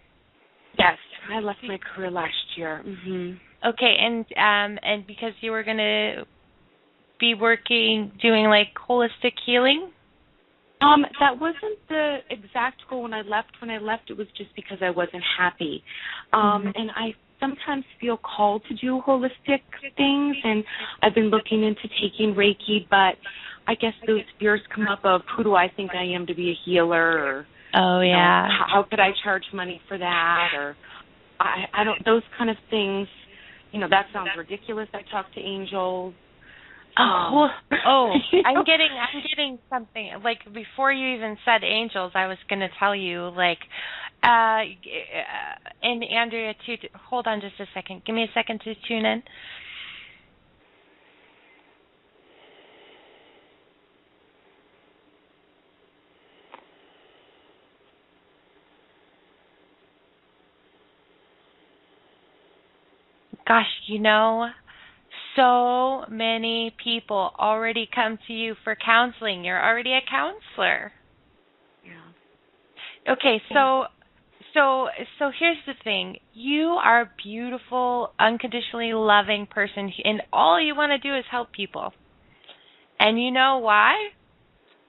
Yes, I left my career last year. Okay, and because you were going to be doing like holistic healing? That wasn't the exact goal when I left. When I left, it was just because I wasn't happy. And I sometimes feel called to do holistic things, and I've been looking into taking Reiki, but I guess those fears come up of who do I think I am to be a healer, or how could I charge money for that, or I don't, those kind of things. That sounds ridiculous. I talk to angels. I'm getting something. Like, before you even said angels, I was going to tell you, like, And Andrea, too, hold on just a second. Give me a second to tune in. Gosh, so many people already come to you for counseling. You're already a counselor. Yeah. Okay, so here's the thing. You are a beautiful, unconditionally loving person, and all you want to do is help people. And you know why?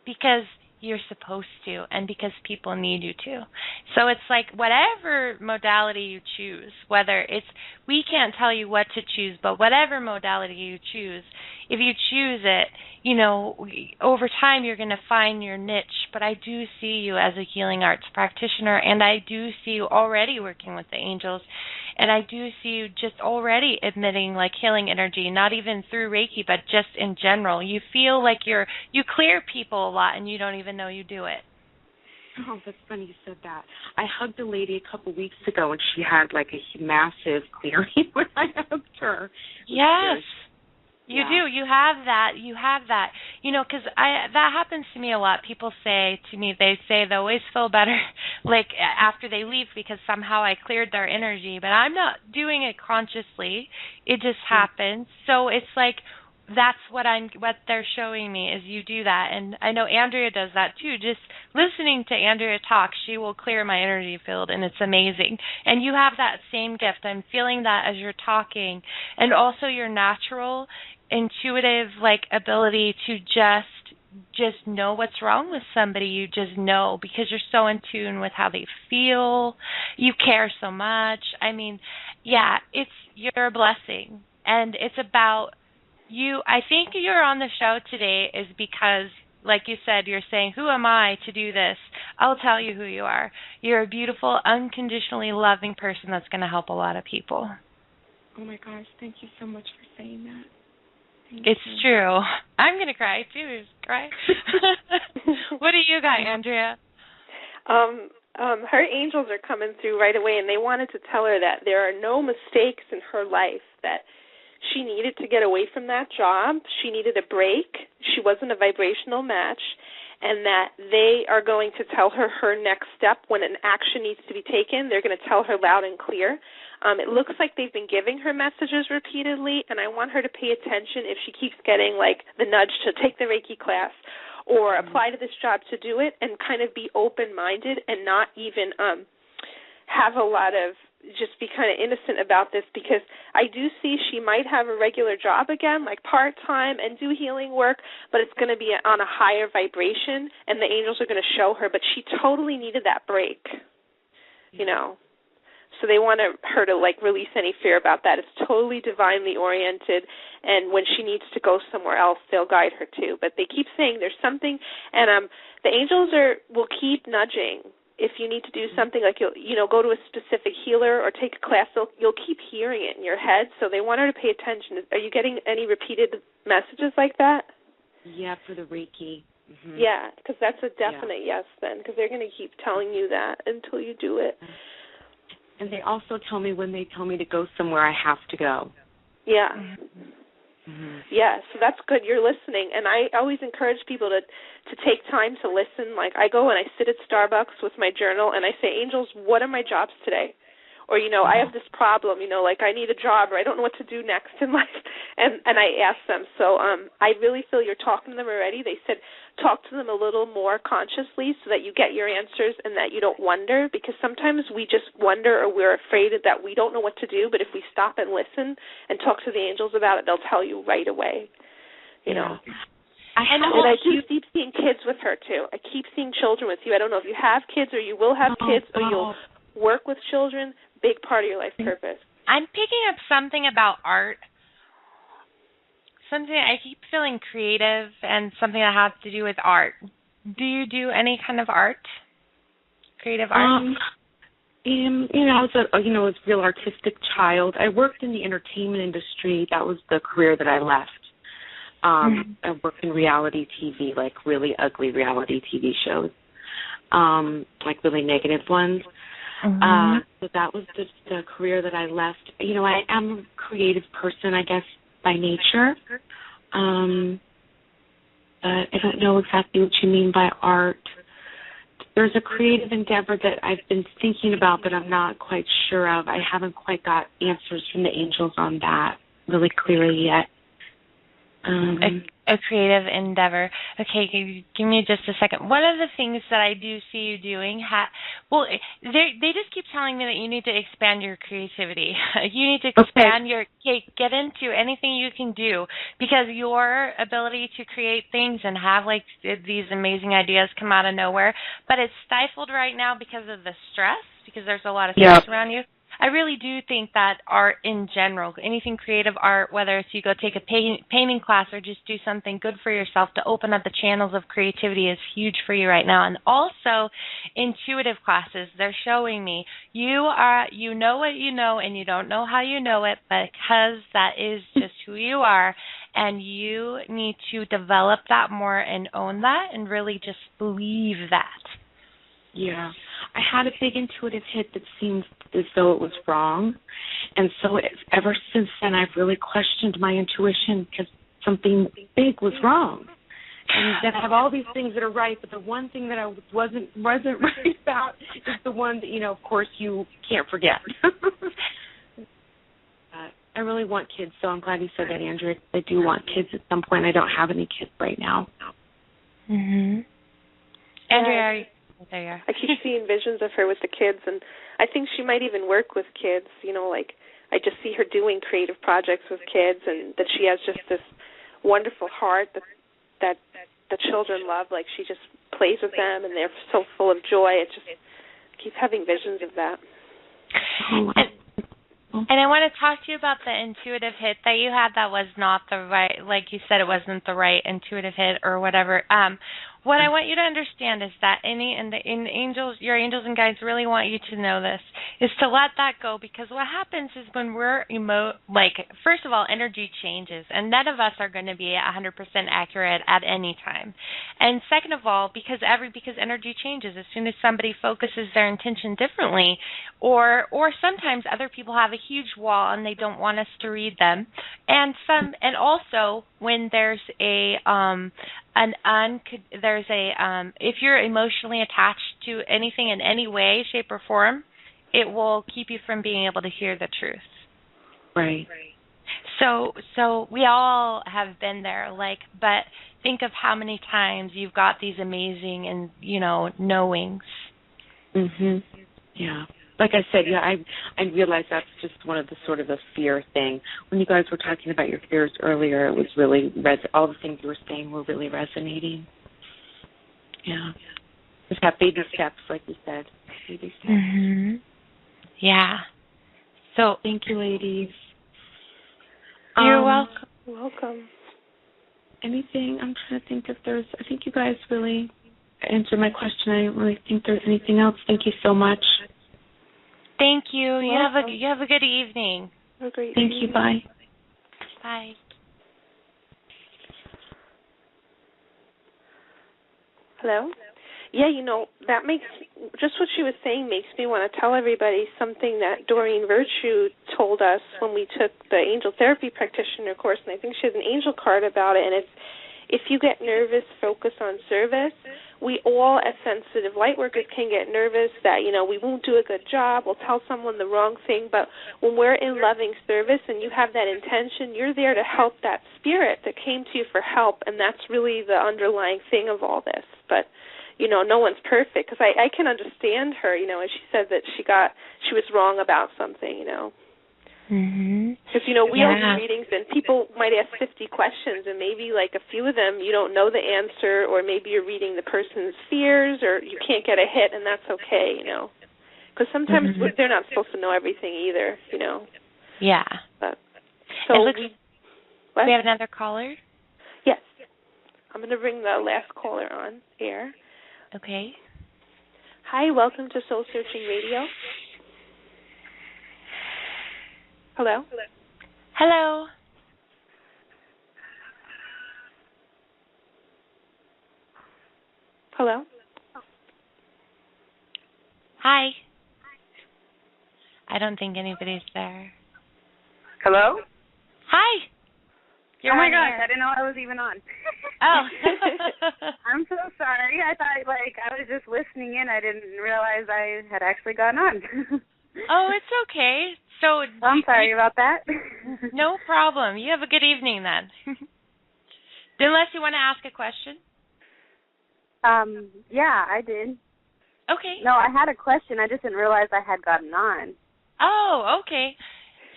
Because you're supposed to, and because people need you to. So it's like whatever modality you choose, we can't tell you what to choose, but whatever modality you choose, if you choose it, over time you're going to find your niche. But I do see you as a healing arts practitioner, and I do see you already working with the angels, and I do see you just already emitting like healing energy, not even through Reiki, but just in general. You feel like you clear people a lot, and you don't even know you do it. Oh, that's funny you said that. I hugged a lady a couple weeks ago, and she had like a massive clearing when I hugged her. Yes. You do. You have that. Because that happens to me a lot. People say to me, they always feel better like after they leave because somehow I cleared their energy, but I'm not doing it consciously. It just happens. So it's like that's what they're showing me is you do that. And I know Andrea does that too. Just listening to Andrea talk, she will clear my energy field, and it's amazing. And you have that same gift. I'm feeling that as you're talking. And also your natural, intuitive ability to just know what's wrong with somebody. You just know because you're so in tune with how they feel. You care so much. I mean, yeah, you're a blessing. And it's about you. I think you're on the show today is because, like you said, you're saying, who am I to do this? I'll tell you who you are. You're a beautiful, unconditionally loving person that's going to help a lot of people. Oh, my gosh. Thank you so much for saying that. It's true. I'm going to cry, too. Cry. What do you got, Andrea? Her angels are coming through right away, and they wanted to tell her that there are no mistakes in her life, that she needed to get away from that job. She needed a break. She wasn't a vibrational match, and that they are going to tell her next step when an action needs to be taken. They're going to tell her loud and clear. It looks like they've been giving her messages repeatedly, and I want her to pay attention if she keeps getting, the nudge to take the Reiki class or apply to this job to do it, and kind of be open-minded and not even have a lot of just be kind of innocent about this, because I do see she might have a regular job again, like part-time, and do healing work, but it's going to be on a higher vibration, and the angels are going to show her, but she totally needed that break, So they want her to, release any fear about that. It's totally divinely oriented, and when she needs to go somewhere else, they'll guide her too. But they keep saying there's something, and the angels will keep nudging. If you need to do something, like you'll go to a specific healer or take a class, you'll keep hearing it in your head. So they want her to pay attention. Are you getting any repeated messages like that? Yeah, for the Reiki. Mm-hmm. Yeah, because that's a definite yes then, because they're going to keep telling you that until you do it. And they also tell me when they tell me to go somewhere, I have to go. Yeah. Mm-hmm. Yeah, so that's good. You're listening. And I always encourage people to take time to listen. Like I go and I sit at Starbucks with my journal and I say, angels, what are my jobs today? Or, I have this problem, I need a job or I don't know what to do next in life. And I ask them. So I really feel you're talking to them already. They said talk to them a little more consciously so that you get your answers and that you don't wonder, because sometimes we just wonder or we're afraid that we don't know what to do. But if we stop and listen and talk to the angels about it, they'll tell you right away, you know. And I keep seeing kids with her, too. I keep seeing children with you. I don't know if you have kids or you will have kids or you'll work with children. Big part of your life purpose. I'm picking up something about art. Something I keep feeling creative and something that has to do with art. Do you do any kind of art? Creative art? I was a real artistic child. I worked in the entertainment industry. That was the career that I left. I worked in reality TV, like really ugly reality TV shows, like really negative ones. So that was the career that I left. You know, I am a creative person, I guess, by nature. But I don't know exactly what you mean by art. There's a creative endeavor that I've been thinking about, but I'm not quite sure of. I haven't quite got answers from the angels on that really clearly yet. A creative endeavor. Okay, give me just a second. One of the things that I do see you doing, they just keep telling me that you need to expand your creativity. You need to expand get into anything you can do, because your ability to create things and have like these amazing ideas come out of nowhere, but it's stifled right now because of the stress, because there's a lot of stress around you. I really do think that art in general, anything creative art, whether it's you go take a painting class or just do something good for yourself to open up the channels of creativity, is huge for you right now. And also intuitive classes, they're showing me you know what you know and you don't know how you know it, because that is just who you are, and you need to develop that more and own that and really just believe that. Yeah. I had a big intuitive hit that seemed as though it was wrong. And so ever since then, I've really questioned my intuition because something big was wrong. And then I have all these things that are right, but the one thing that I wasn't right about is the one that, you know, of course, you can't forget. I really want kids, so I'm glad you said that, Andrea. I do want kids at some point. I don't have any kids right now. Mm-hmm. Andrea, there you are. I keep seeing visions of her with the kids, and I think she might even work with kids. You know, like I just see her doing creative projects with kids, and that she has just this wonderful heart that the children love. Like she just plays with them, and they're so full of joy. It just keep having visions of that. And I want to talk to you about the intuitive hit that you had that was not the right, like you said, it wasn't the right intuitive hit or whatever. What I want you to understand is that your angels and guides really want you to know this, is to let that go, because what happens is when we're first of all, energy changes, and none of us are going to be 100% accurate at any time. And second of all, because energy changes, as soon as somebody focuses their intention differently, or sometimes other people have a huge wall and they don't want us to read them, and also when there's if you're emotionally attached to anything in any way, shape, or form, it will keep you from being able to hear the truth. Right. So we all have been there, but think of how many times you've got these amazing and, knowings. Mhm. Yeah. Like I said, I realize that's just one of the sort of a fear thing. When you guys were talking about your fears earlier, it was really, all the things you were saying were really resonating. Yeah. Just have baby steps, like you said. Baby steps. Mm-hmm. Yeah. So thank you, ladies. You're welcome. Welcome. Anything? I'm trying to think if there's, I think you guys really answered my question. I don't really think there's anything else. Thank you so much. Thank you. You have a good evening. A great Thank evening. you. Bye. Bye. Hello? Yeah, that makes, just what she was saying makes me want to tell everybody something that Doreen Virtue told us when we took the angel therapy practitioner course, and I think she has an angel card about it, and it's, if you get nervous, focus on service. We all, as sensitive light workers, can get nervous that, we won't do a good job, we'll tell someone the wrong thing, but when we're in loving service and you have that intention, you're there to help that spirit that came to you for help, and that's really the underlying thing of all this. But, no one's perfect, because I can understand her, as she said that she was wrong about something, Mm-hmm. Because, we all do readings, and people might ask 50 questions, and maybe, a few of them you don't know the answer, or maybe you're reading the person's fears, or you can't get a hit, and that's okay, Because sometimes they're not supposed to know everything either, Yeah. But, so we have another caller? Yes. I'm going to bring the last caller on air. Okay. Hi, welcome to Soul Searching Radio. Hello? Hello. Hello? Hi. I don't think anybody's there. Hello? Hi. You're oh my on gosh, air. I didn't know I was even on. Oh. I'm so sorry. I thought I was just listening in. I didn't realize I had actually gone on. Oh, it's okay. So I'm sorry about that. No problem. You have a good evening then. Unless you want to ask a question. Yeah, I did. Okay. No, I had a question. I just didn't realize I had gotten on. Oh, okay.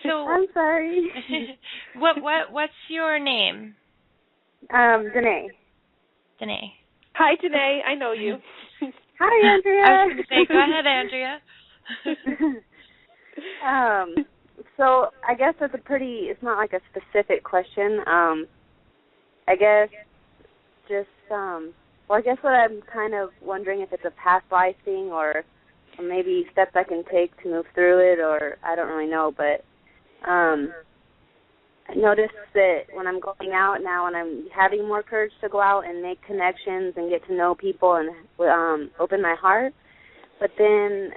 So I'm sorry. what's your name? Danae. Danae. Hi, Danae. I know you. Hi, Andrea. I was going to say, go ahead, Andrea. So I guess it's not like a specific question. I guess just, I guess what I'm kind of wondering if it's a past life thing or maybe steps I can take to move through it, or I don't really know, but I noticed that when I'm going out now and I'm having more courage to go out and make connections and get to know people and open my heart, but then,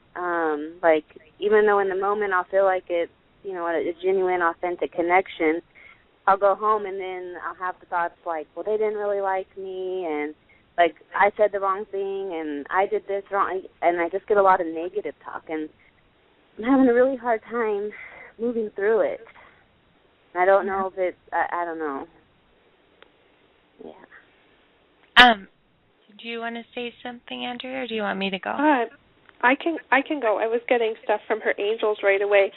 even though in the moment I'll feel like it's, a genuine, authentic connection, I'll go home and then I'll have the thoughts like, well, they didn't really like me, and, I said the wrong thing, and I did this wrong, and I just get a lot of negative talk, and I'm having a really hard time moving through it. I don't know if it's, I don't know. Yeah. Do you want to say something, Andrea, or do you want me to go? I can go. I was getting stuff from her angels right away.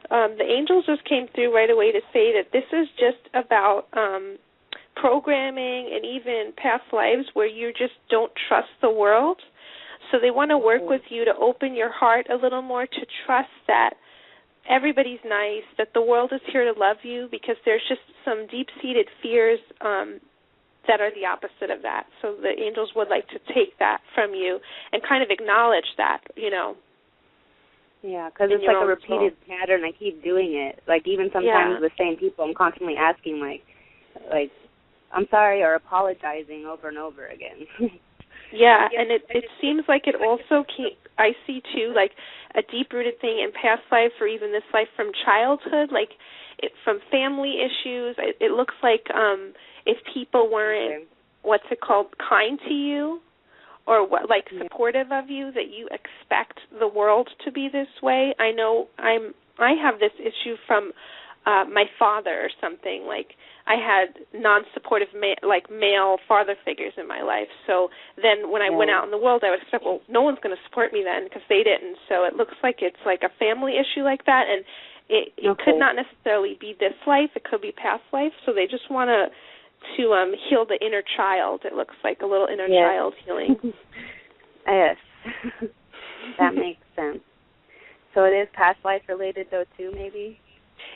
The angels just came through right away to say that this is just about programming and even past lives where you just don't trust the world. So they want to work with you to open your heart a little more, to trust that everybody's nice, that the world is here to love you, because there's just some deep-seated fears that are the opposite of that. So the angels would like to take that from you and kind of acknowledge that, Yeah, because it's like a repeated pattern. I keep doing it. Even sometimes with the same people, I'm constantly asking, I'm sorry, or apologizing over and over again. Yeah, and it seems like it also I see, too, a deep-rooted thing in past life or even this life from childhood, from family issues. It looks like if people weren't, kind to you or supportive of you, that you expect the world to be this way. I know I have this issue from my father or something. I had non-supportive male father figures in my life. So then when I went out in the world, I would expect, well, no one's going to support me then because they didn't. So it looks like it's like a family issue like that, and it could not necessarily be this life. It could be past life. So they just want to heal the inner child. It looks like a little inner child healing. Yes, that makes sense. So it is past life related though too, maybe?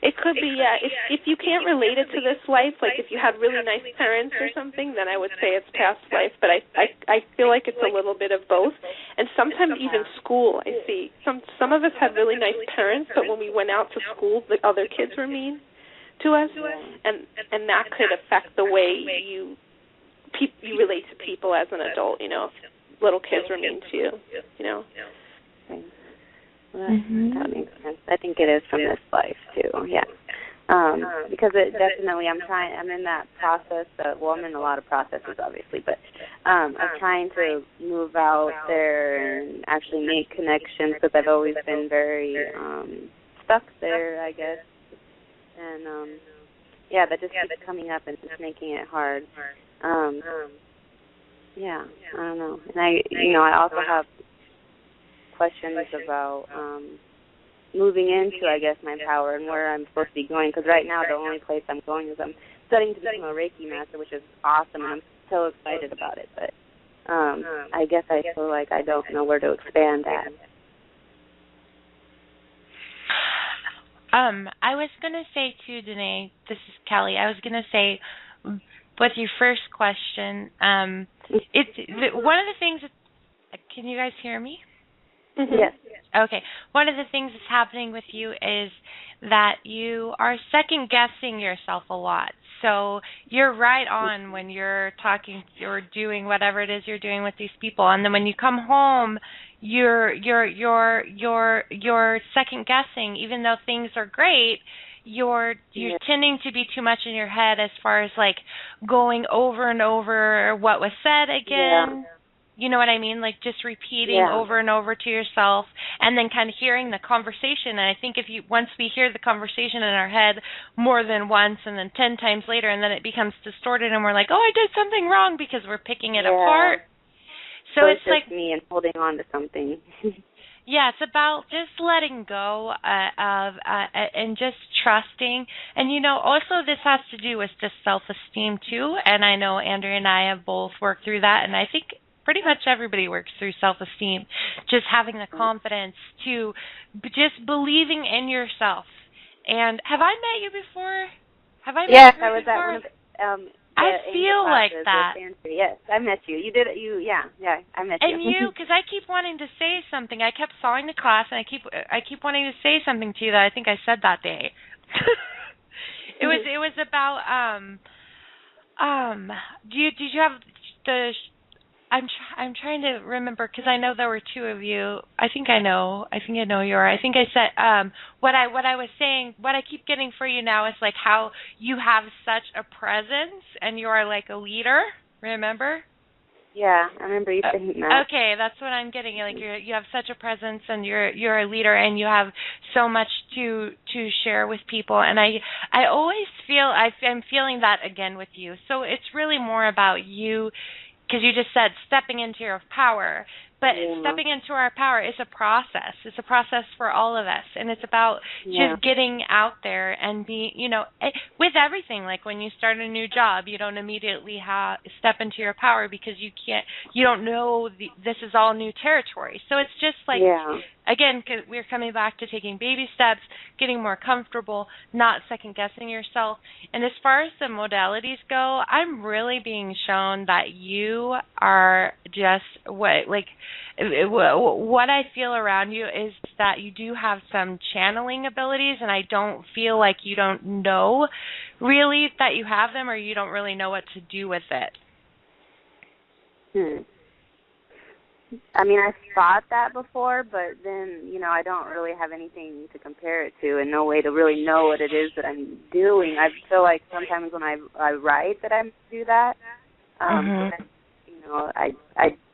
It could be, yeah. If you can't relate it to this life, if you had really nice parents or something, then I would say it's past life. But I feel like it's a little bit of both. And sometimes even school, I see. Some of us had really nice parents, but when we went out to school, the other kids were mean to us, and that could affect the way you relate to people as an adult. If little kids were mean to you. Well, that makes sense. I think it is from this life too. Yeah, because it definitely. I'm in that process. I'm in a lot of processes, obviously, but I'm trying to move out there and actually make connections because I've always been very stuck there, I guess. And that just keeps coming up and just making it hard. Yeah, I don't know. And I also have questions about moving into, I guess, my power and where I'm supposed to be going. Because right now, the only place I'm going is I'm studying to become a Reiki master, which is awesome, and I'm so excited about it. But I guess I feel like I don't know where to expand at. I was going to say, too, Danae, this is Kelly, I was going to say, with your first question, one of the things, can you guys hear me? Mm-hmm. Yes. Okay. One of the things that's happening with you is that you are second-guessing yourself a lot. So you're right on when you're talking or doing whatever it is you're doing with these people. And then when you come home, you're second guessing, even though things are great. You're tending to be too much in your head as far as like going over and over what was said again. You know what I mean? Like just repeating over and over to yourself, and then kind of hearing the conversation. And I think once we hear the conversation in our head more than once and then 10 times later, and then it becomes distorted and we're like, oh, I did something wrong because we're picking it apart. So it's just like me and holding on to something. Yeah, it's about just letting go and just trusting. And, also this has to do with just self-esteem, too. And I know Andrea and I have both worked through that. And I think pretty much everybody works through self-esteem, just having the confidence to just believing in yourself. And have I met you before? Have I met you before? Yes, I was at one of I feel like that. Yes, I met you. You did it. I met you. And you, because I keep wanting to say something. I kept sawing the class, and I keep wanting to say something to you that I think I said that day. It was about did you have the? I'm trying to remember because I know there were two of you. I think I know you are. I think I said what I was saying. What I keep getting for you now is like how you have such a presence and you are like a leader. Remember? Yeah, I remember you saying that. Okay, that's what I'm getting. Like you have such a presence and you're a leader and you have so much to share with people. And I always feel I'm feeling that again with you. So it's really more about you. Because you just said stepping into your power. But stepping into our power is a process. It's a process for all of us. And it's about just getting out there and being, with everything. Like when you start a new job, you don't immediately step into your power because you don't know this is all new territory. So it's just like, again, we're coming back to taking baby steps, getting more comfortable, not second-guessing yourself. And as far as the modalities go, I'm really being shown that you are just what I feel around you is that you do have some channeling abilities, and I don't feel like you don't know really that you have them or you don't really know what to do with it. I mean, I've thought that before, but then, I don't really have anything to compare it to and no way to really know what it is that I'm doing. I feel like sometimes when I write that I do that, I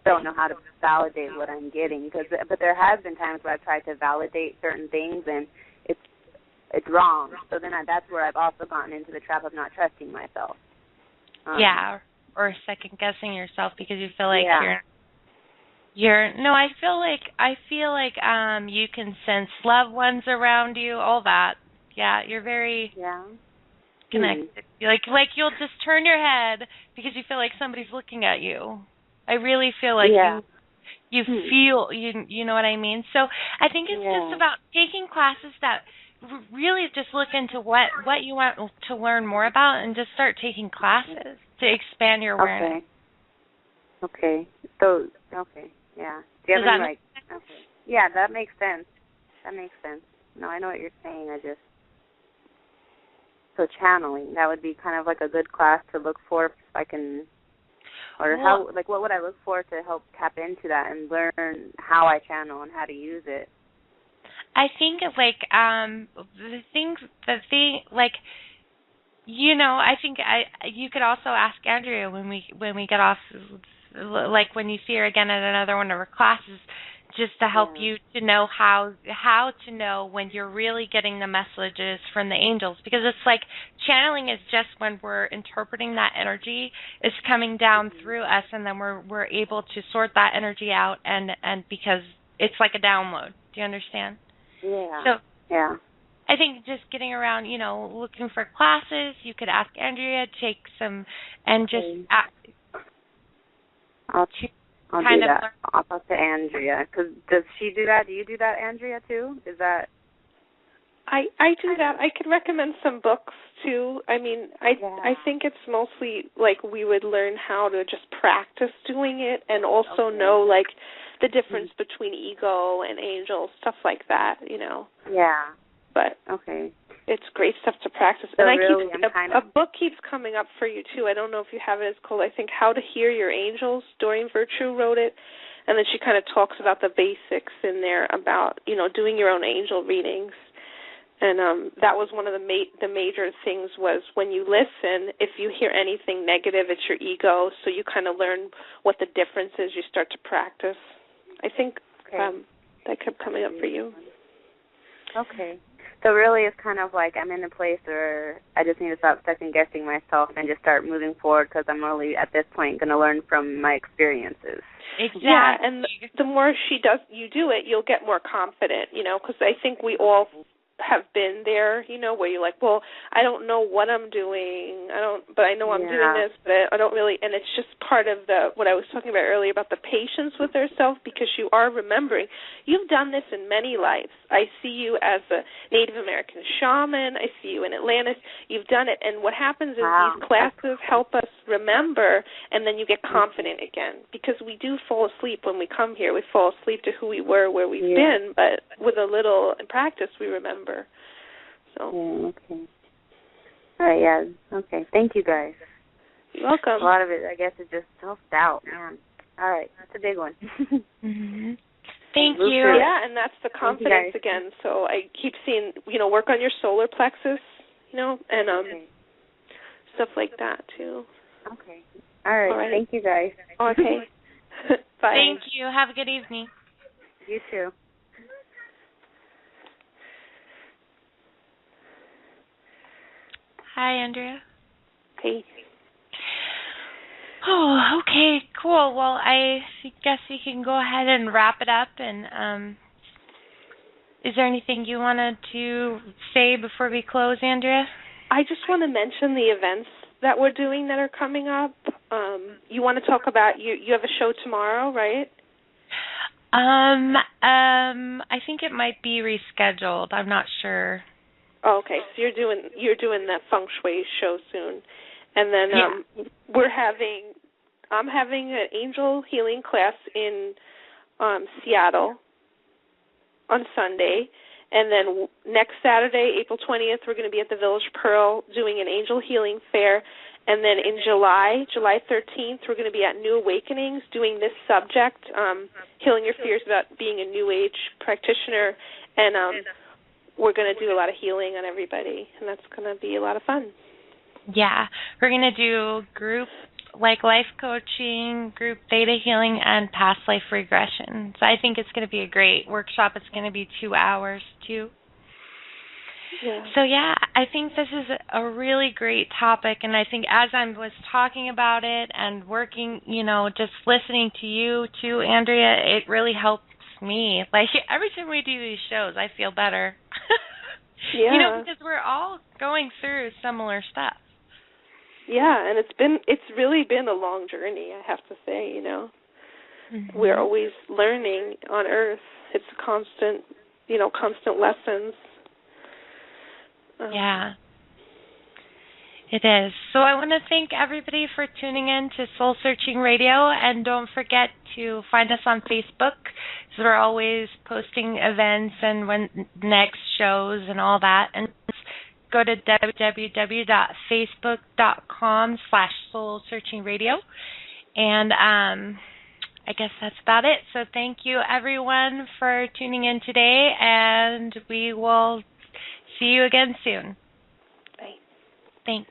don't know how to validate what I'm getting. But there has been times where I've tried to validate certain things and it's wrong. So then that's where I've also gotten into the trap of not trusting myself. Or second guessing yourself because you feel like I feel like you can sense loved ones around you, all that. Yeah, you're very connected. Like you'll just turn your head because you feel like somebody's looking at you. I really feel like you feel you know what I mean. So I think it's just about taking classes that really just look into what you want to learn more about and just start taking classes to expand your awareness. Okay. So yeah. Do you have any Yeah, that makes sense. No, I know what you're saying. So channeling, that would be kind of like a good class to look for if I can. Or what would I look for to help tap into that and learn how I channel and how to use it? I think I think you could also ask Andrea when we get off, like when you see her again at another one of her classes, just to help you to know how to know when you're really getting the messages from the angels, because it's like channeling is just when we're interpreting that energy, it's coming down through us, and then we're able to sort that energy out, and because it's like a download. Do you understand? I think just getting around, looking for classes. You could ask Andrea, take some, and just I'll do that. I'll talk to Andrea. Does she do that? Do you do that, Andrea, too? Is that... I do that. I could recommend some books, too. I mean, I think it's mostly, like, we would learn how to just practice doing it and also know, like, the difference between ego and angels, stuff like that, Yeah. But it's great stuff to practice. So and really, a book keeps coming up for you, too. I don't know if you have it. It's called, I think, How to Hear Your Angels. Doreen Virtue wrote it. And then she kind of talks about the basics in there about, doing your own angel readings. And that was one of the major things was when you listen, if you hear anything negative, it's your ego. So you kind of learn what the difference is. You start to practice. I think that kept coming up for you. Okay. So really it's kind of like I'm in a place where I just need to stop second-guessing myself and just start moving forward because I'm really, at this point, going to learn from my experiences. Exactly. Yeah, and the more you do it, you'll get more confident, because I think we all have been there, where you're like, well, I don't know what I'm doing, but I know I'm doing this, but I don't really, and it's just part of what I was talking about earlier about the patience with ourselves, because you are remembering. You've done this in many lives. I see you as a Native American shaman. I see you in Atlantis. You've done it, and what happens is these classes help us remember, and then you get confident again, because we do fall asleep when we come here. We fall asleep to who we were, where we've been, but with a little practice, we remember. So. Yeah, okay. All right, yeah. Okay. Thank you, guys. You're welcome. A lot of it, I guess, is just self-doubt, man. All right. That's a big one. Mm-hmm. Thank you. Yeah, and that's the confidence again. So I keep seeing, work on your solar plexus, and stuff like that, too. Okay. All right. Thank you, guys. Okay. Bye. Thank you. Have a good evening. You too. Hi, Andrea. Hey. Oh, okay, cool. Well, I guess we can go ahead and wrap it up. And is there anything you wanted to say before we close, Andrea? I just want to mention the events that we're doing that are coming up. You want to talk about you have a show tomorrow, right? I think it might be rescheduled. I'm not sure. Oh, okay. So you're doing that feng shui show soon, and then I'm having an angel healing class in Seattle on Sunday, and then next Saturday, April 20th, we're going to be at the Village Pearl doing an angel healing fair, and then in July 13th, we're going to be at New Awakenings doing this subject, healing your fears about being a New Age practitioner, and we're going to do a lot of healing on everybody, and that's going to be a lot of fun. Yeah, we're going to do group, life coaching, group theta healing, and past life regression. So I think it's going to be a great workshop. It's going to be 2 hours, too. Yeah. So, I think this is a really great topic, and I think as I was talking about it and working, just listening to you, too, Andrea, it really helps me. Like, every time we do these shows, I feel better. Yeah. Because we're all going through similar stuff. Yeah, and it's really been a long journey, I have to say, Mm-hmm. We're always learning on Earth. It's constant lessons. Yeah. It is. So I want to thank everybody for tuning in to Soul Searching Radio, and don't forget to find us on Facebook, because we're always posting events and when next shows and all that. And go to www.facebook.com/soulsearchingradio. And I guess that's about it. So thank you, everyone, for tuning in today, and we will see you again soon. Bye. Thanks.